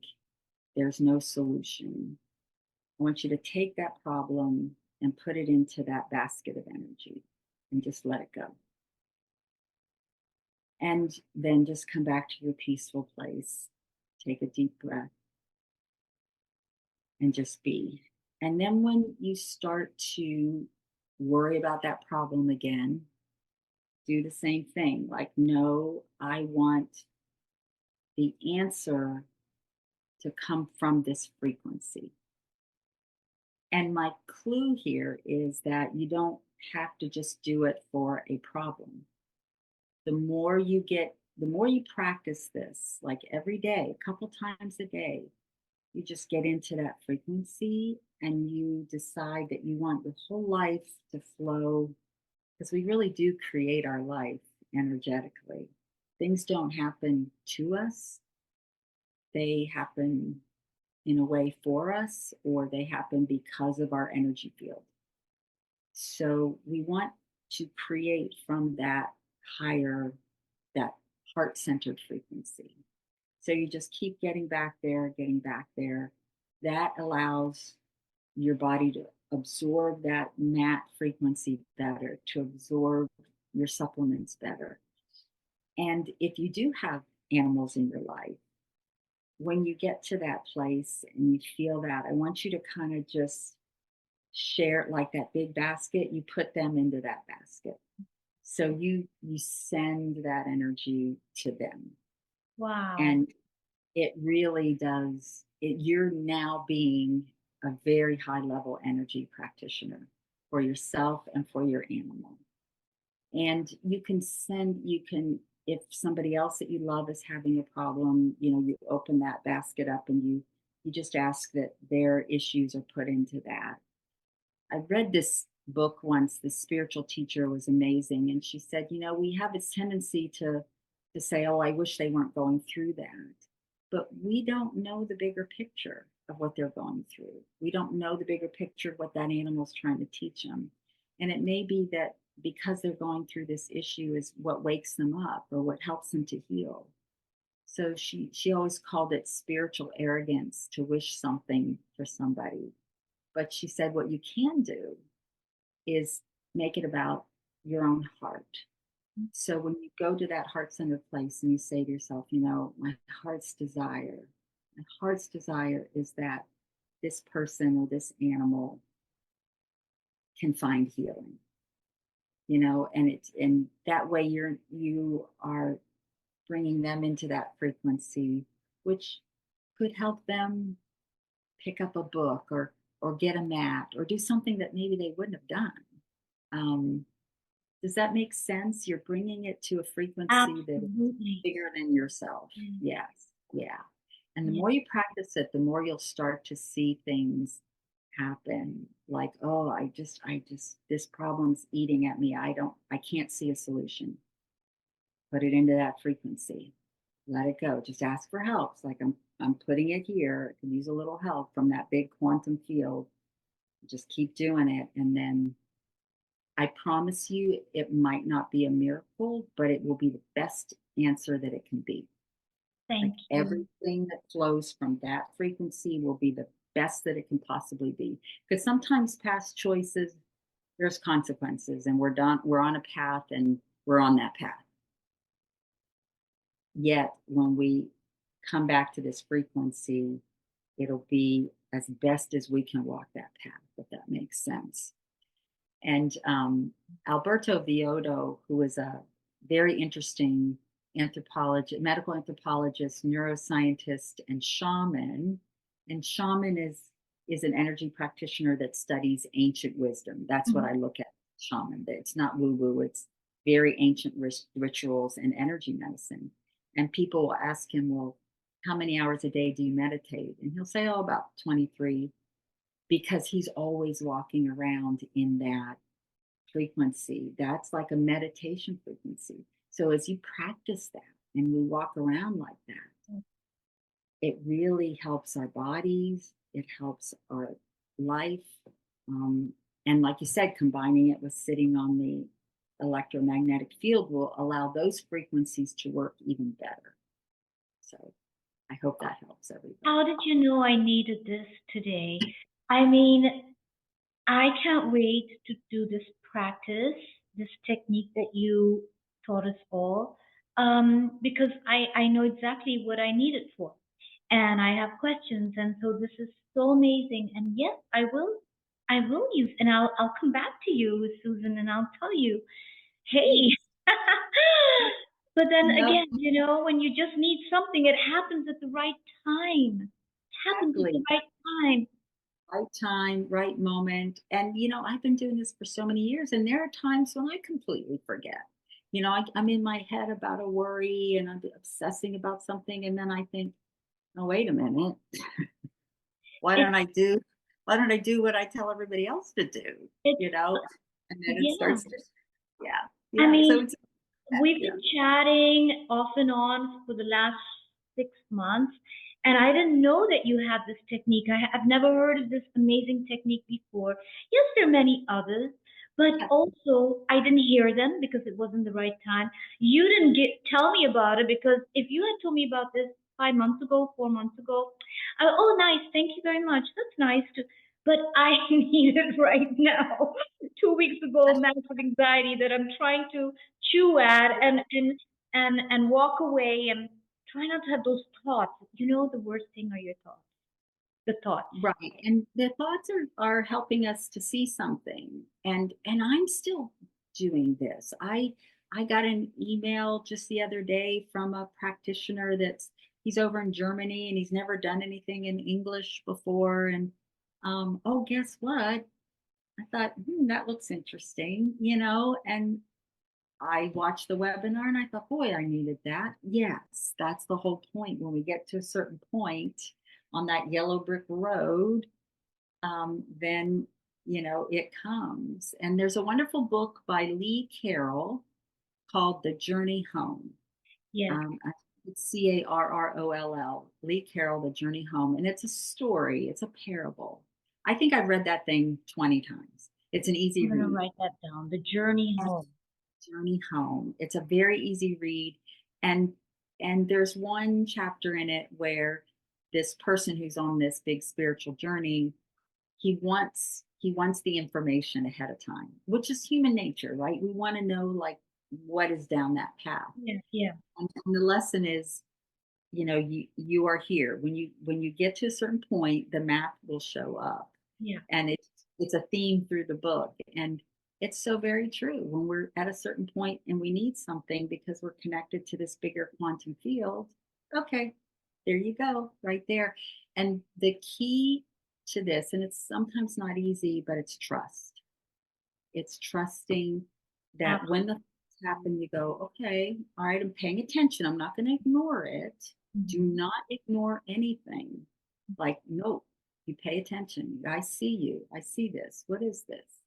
there's no solution, I want you to take that problem and put it into that basket of energy and just let it go. And then just come back to your peaceful place. Take a deep breath and just be. And then when you start to worry about that problem again, do the same thing. Like, no, I want the answer to come from this frequency. And my clue here is that you don't have to just do it for a problem. The more you practice this, like every day, a couple times a day, you just get into that frequency and you decide that you want your whole life to flow because we really do create our life energetically. Things don't happen to us, they happen in a way for us, or they happen because of our energy field. So we want to create from that higher, that heart centered frequency. So you just keep getting back there, getting back there. That allows your body to absorb that mat frequency better, to absorb your supplements better. And if you do have animals in your life, when you get to that place and you feel that, I want you to kind of just share like that big basket, you put them into that basket. So you send that energy to them. Wow. And it really does it, you're now being a very high level energy practitioner for yourself and for your animal. And you can, if somebody else that you love is having a problem, you open that basket up and you just ask that their issues are put into that. I read this book once. The spiritual teacher was amazing, and she said, we have this tendency to say, "Oh, I wish they weren't going through that," but we don't know the bigger picture of what they're going through. We don't know the bigger picture of what that animal's trying to teach them, and it may be that because they're going through this issue is what wakes them up or what helps them to heal. So she always called it spiritual arrogance to wish something for somebody, but she said what you can do is make it about your own heart. So when you go to that heart centered place and you say to yourself, my heart's desire is that this person or this animal can find healing, and that way you are bringing them into that frequency, which could help them pick up a book or get a mat or do something that maybe they wouldn't have done. Um, does that make sense? You're bringing it to a frequency that is Absolutely. bigger than yourself. Mm. Yes, yeah. And the Yeah. more you practice it, the more you'll start to see things happen. Like, oh, this problem's eating at me. I can't see a solution. Put it into that frequency. Let it go. Just ask for help. It's like I'm putting it here. I can use a little help from that big quantum field. Just keep doing it. And then I promise you, it might not be a miracle, but it will be the best answer that it can be. Like Thank you. everything that flows from that frequency will be the best that it can possibly be. Because sometimes past choices, there's consequences, and we're on a path and we're on that path. Yet when we come back to this frequency, it'll be as best as we can walk that path, if that makes sense. And Alberto Villoldo, who is a very interesting anthropologist, medical anthropologist, neuroscientist, and shaman. And shaman is an energy practitioner that studies ancient wisdom. That's what Mhm. I look at shaman. It's not woo woo. It's very ancient rituals and energy medicine. And people will ask him, well, how many hours a day do you meditate? And he'll say, oh, about 23, because he's always walking around in that frequency. That's like a meditation frequency. So as you practice that and we walk around like that, it really helps our bodies, it helps our life. Um, and like you said, combining it with sitting on the electromagnetic field will allow those frequencies to work even better. So I hope that helps everybody. How did you know I needed this today? I mean, I can't wait to do this practice, this technique that you taught us all, because I know exactly what I need it for. And I have questions, and so this is so amazing. And yes, I will use, and I'll come back to you, Susan, and I'll tell you, hey. Please. But then No, again, when you just need something, it happens at the right time. It happens at the exactly. right time. Right time, right moment. And, I've been doing this for so many years, and there are times when I completely forget. I'm in my head about a worry and I'm obsessing about something. And then I think, oh, wait a minute. Why It's don't I do, why don't I do what I tell everybody else to do? it's You know, and then it yeah. starts to, yeah, I yeah. So mean, it's, we've yeah. been chatting off and on for the last 6 months, and I didn't know that you had this technique. I've never heard of this amazing technique before. Yes, there are many others, but Yeah. also I didn't hear them because it wasn't the right time. You didn't tell me about it, because if you had told me about this 5 months ago, 4 months ago, oh, nice, thank you very much. That's nice to, but I need it right now. 2 weeks ago, massive anxiety that I'm trying to chew at and walk away and try not to have those thoughts. The worst thing are your thoughts. The thoughts. Right. And the thoughts are helping us to see something. And I'm still doing this. I got an email just the other day from a practitioner he's over in Germany and he's never done anything in English before. And Oh, guess what? I thought, that looks interesting, and I watched the webinar and I thought, boy, I needed that. Yes, that's the whole point. When we get to a certain point on that yellow brick road, then, it comes. And there's a wonderful book by Lee Carroll called The Journey Home. Yes. It's Carroll, Lee Carroll, The Journey Home. And it's a story, it's a parable. I think I've read that thing 20 times. It's an I'm easy going to read. write that down. The Journey Home. Journey Home. It's a very easy read, and there's one chapter in it where this person who's on this big spiritual journey, he wants the information ahead of time, which is human nature, right? We want to know like what is down that path. Yeah, yeah, And the lesson is, you are here. When you get to a certain point, the map will show up, yeah. and it's a theme through the book, and it's so very true. When we're at a certain point and we need something because we're connected to this bigger quantum field, okay, there you go, right there. And the key to this, and it's sometimes not easy, but it's trust. It's trusting that when the things happen, you go, okay, all right, I'm paying attention. I'm not going to ignore it. Do Mhm. not ignore anything. Like, no, you pay attention. I see you. I see this. What is this?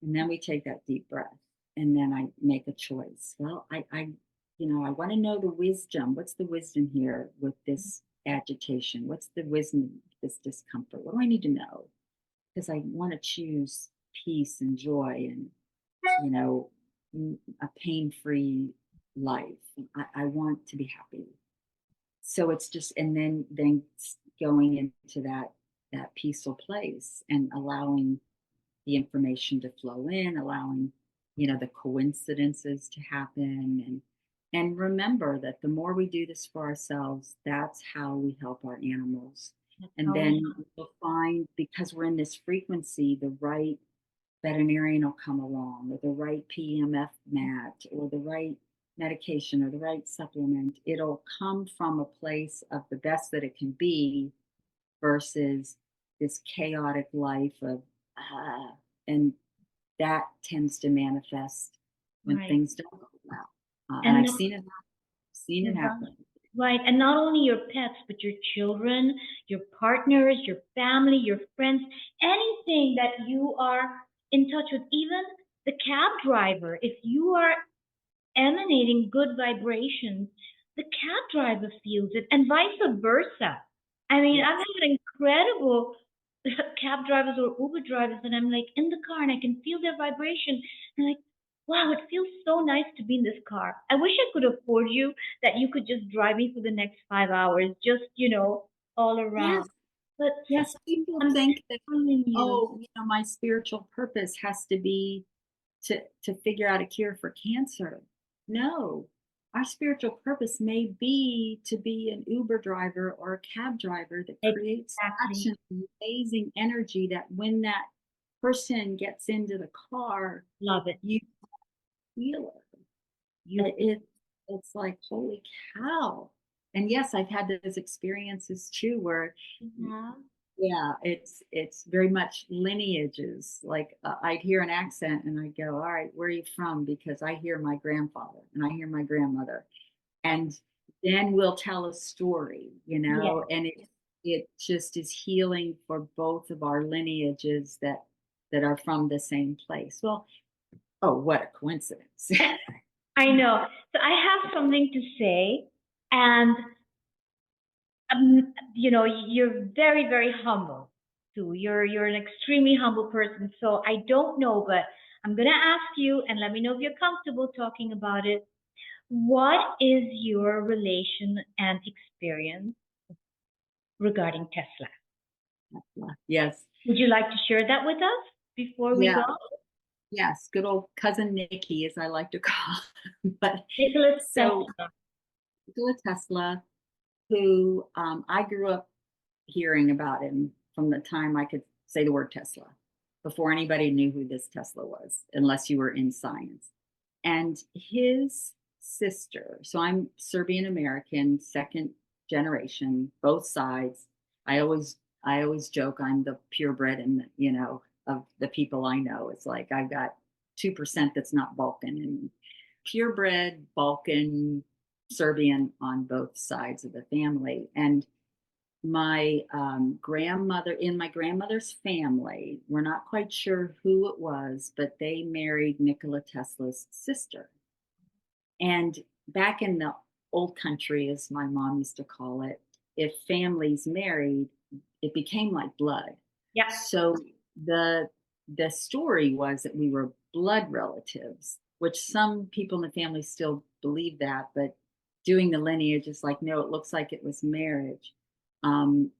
And then we take that deep breath. And then I make a choice. Well, I want to know the wisdom. What's the wisdom here with this agitation? What's the wisdom, this discomfort? What do I need to know? Because I want to choose peace and joy and, you know, a pain-free life. I want to be happy. So it's just, and then going into that peaceful place and allowing the information to flow in, allowing, the coincidences to happen, and remember that the more we do this for ourselves, that's how we help our animals. That's And how then we you'll find, because we're in this frequency, the right veterinarian will come along, or the right PMF mat, or the right medication, or the right supplement. It'll come from a place of the best that it can be versus this chaotic life of, and that tends to manifest when right. things don't go well. And And I've not, seen it right, happen. right. And not only your pets, but your children, your partners, your family, your friends, anything that you are in touch with, even the cab driver. If you are emanating good vibrations, the cab driver feels it, and vice versa. I mean, I've Yes. had incredible cab drivers or Uber drivers, and I'm like in the car and I can feel their vibration. And like, wow, it feels so nice to be in this car. I wish I could afford you that you could just drive me for the next 5 hours, just, all Yes. around. But Yes. People I'm think that, telling you, oh, my spiritual purpose has to be to figure out a cure for cancer. No, our spiritual purpose may be to be an Uber driver or a cab driver that creates such exactly, an amazing energy that when that person gets into the car, love it. you feel it. You, It's like, holy cow. And yes, I've had those experiences too, where yeah, yeah, it's very much lineages. Like, I'd hear an accent and I'd go, all right, where are you from? Because I hear my grandfather and I hear my grandmother. And then we'll tell a story, yeah. and it just is healing for both of our lineages that are from the same place. Well, oh, what a coincidence. I know. So I have something to say, and you're very, very humble too. You're an extremely humble person. So I don't know, but I'm gonna ask you, and let me know if you're comfortable talking about it. What is your relation and experience regarding Tesla? Yes. Would you like to share that with us before we Yeah. go? Yes. Good old cousin Nikki, as I like to call him. But Nicholas so Tesla. Nikola Tesla, who I grew up hearing about him from the time I could say the word Tesla, before anybody knew who this Tesla was, unless you were in science. And his sister, so I'm Serbian American, second generation, both sides. I always I always joke I'm the purebred and of the people I know. It's like I've got 2% that's not Balkan and purebred Balkan Serbian on both sides of the family. And my grandmother, in my grandmother's family, we're not quite sure who it was, but they married Nikola Tesla's sister. And back in the old country, as my mom used to call it, if families married, it became like blood. Yeah. So the the story was that we were blood relatives, which some people in the family still believe that, but doing the lineage is like, no, it looks like it was marriage. Um,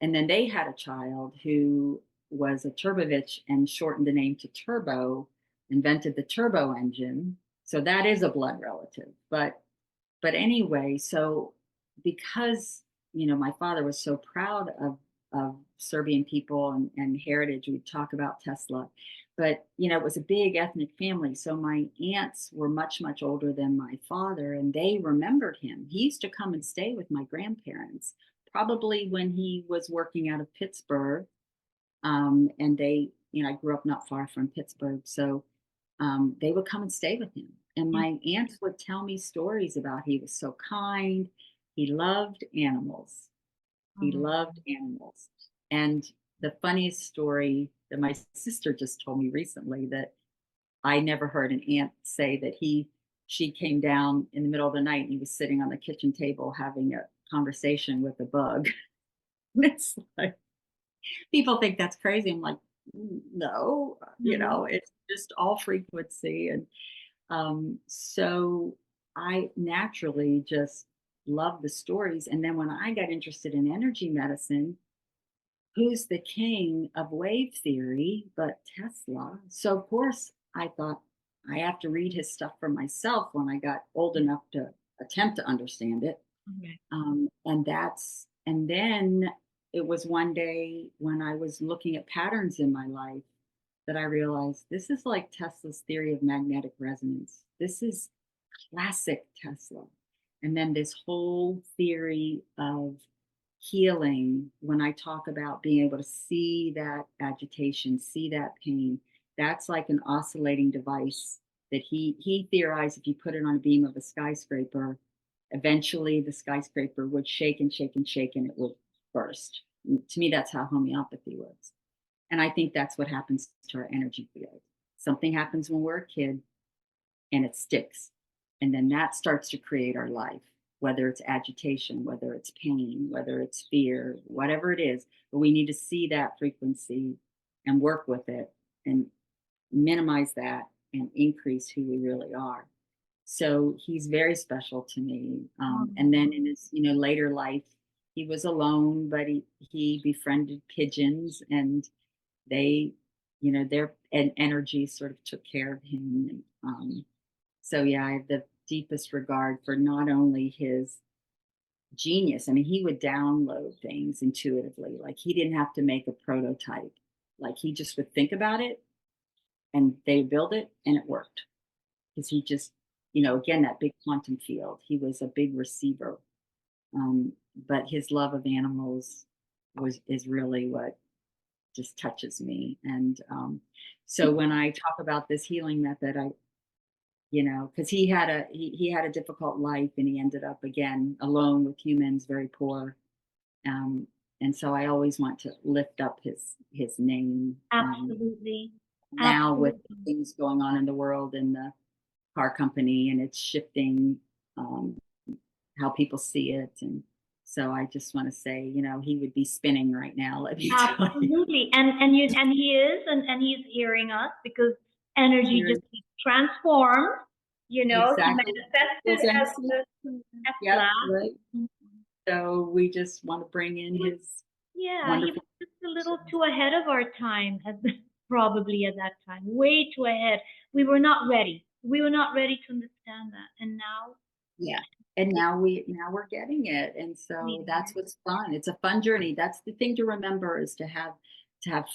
and then they had a child who was a Turbovich and shortened the name to Turbo, invented the turbo engine. So that is a blood relative. But anyway, so because my father was so proud of Serbian people and heritage, we'd talk about Tesla. But it was a big ethnic family. So my aunts were much, much older than my father, and they remembered him. He used to come and stay with my grandparents, probably when he was working out of Pittsburgh. And I grew up not far from Pittsburgh. So they would come and stay with him. And my aunts would tell me stories about he was so kind. He loved animals. He loved animals. And the funniest story that my sister just told me recently that I never heard an aunt say that she came down in the middle of the night and he was sitting on the kitchen table having a conversation with a bug. And it's like people think that's crazy. I'm like, no, it's just all frequency. And so I naturally just love the stories. And then when I got interested in energy medicine, who's the king of wave theory but Tesla? So of course I thought I have to read his stuff for myself when I got old enough to attempt to understand it. Okay. And then it was one day when I was looking at patterns in my life that I realized this is like Tesla's theory of magnetic resonance. This is classic Tesla. And then this whole theory of healing, when I talk about being able to see that agitation, see that pain, that's like an oscillating device that he theorized if you put it on a beam of a skyscraper, eventually the skyscraper would shake and shake and shake and it would burst. To me, that's how homeopathy works. And I think that's what happens to our energy field. Something happens when we're a kid and it sticks. And then that starts to create our life, whether it's agitation, whether it's pain, whether it's fear, whatever it is. But we need to see that frequency and work with it and minimize that and increase who we really are. So he's very special to me. And then in his later life, he was alone, but he befriended pigeons, and they, their energy sort of took care of him. And so yeah, I have the deepest regard for not only his genius. I mean, he would download things intuitively. Like he didn't have to make a prototype. Like he just would think about it, and they build it, and it worked because he just, again, that big quantum field. He was a big receiver. But his love of animals is really what just touches me. And so when I talk about this healing method, because he had a difficult life, and he ended up again alone with humans, very poor. And so I always want to lift up his name. Absolutely. Now with Absolutely. things going on in the world and the car company, and it's shifting how people see it. And so I just want to say, he would be spinning right now. Let me tell you. Absolutely. And he is, and he's hearing us because energy just keeps transformed. He Exactly. manifested as the Yep, Tesla. right. So we just want to bring in his Yeah, he wonderful. was just a little too ahead of our time, probably at that time, way too ahead. We were not ready. We were not ready to understand that, and now, Yeah. And now we're getting it. And so that's what's fun. It's a fun journey. That's the thing to remember, is to have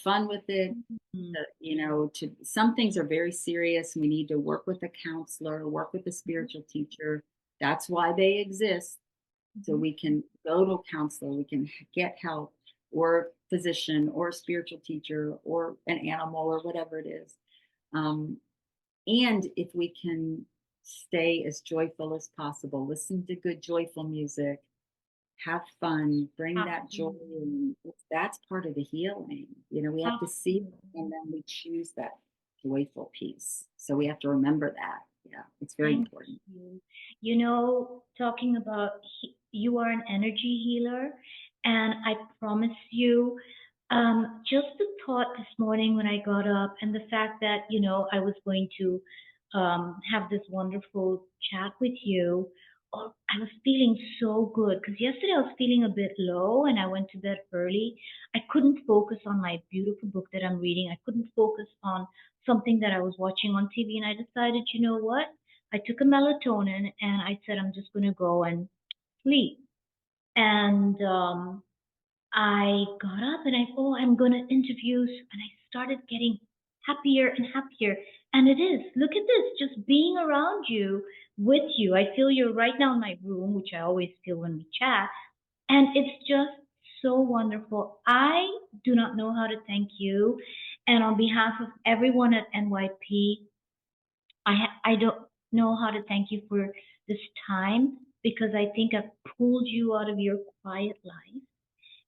fun with it. To some things are very serious. We need to work with a counselor, work with a spiritual teacher. That's why they exist. So we can go to a counselor, we can get help, or physician or a spiritual teacher or an animal or whatever it is. And if we can stay as joyful as possible, listen to good, joyful music, have fun, bring that joy Absolutely. in. That's part of the healing. You know, we have to see it and Absolutely. then we choose that joyful piece. So we have to remember that. Yeah, it's very Thank important. you. You know, talking about you are an energy healer, and I promise you, just the thought this morning when I got up, and the fact that I was going to have this wonderful chat with you. Oh, I was feeling so good because yesterday I was feeling a bit low, and I went to bed early. I couldn't focus on my beautiful book that I'm reading. I couldn't focus on something that I was watching on TV, and I decided, you know what? I took a melatonin and I said, I'm just going to go and sleep. And I got up and I'm going to interviews. And I started getting happier and happier. And it is, look at this, just being around you, with you. I feel you're right now in my room, which I always feel when we chat. And it's just so wonderful. I do not know how to thank you. And on behalf of everyone at NYP, I don't know how to thank you for this time because I think I've pulled you out of your quiet life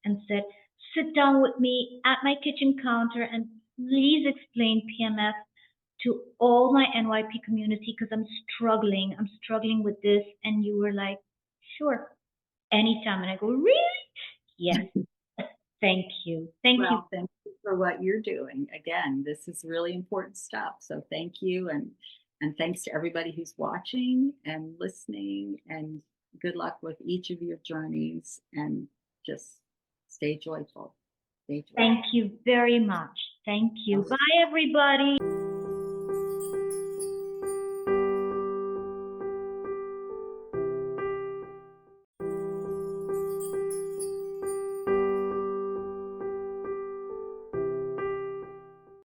and said, sit down with me at my kitchen counter and please explain PMS to all my NYP community because I'm struggling. I'm struggling with this. And you were like, sure, anytime. And I go, really? Yes. Thank you. Thank you. Well, thank you for what you're doing. Again, this is really important stuff. So thank you and thanks to everybody who's watching and listening and good luck with each of your journeys and just stay joyful. Stay joyful. Thank you very much. Thank you. Bye, everybody.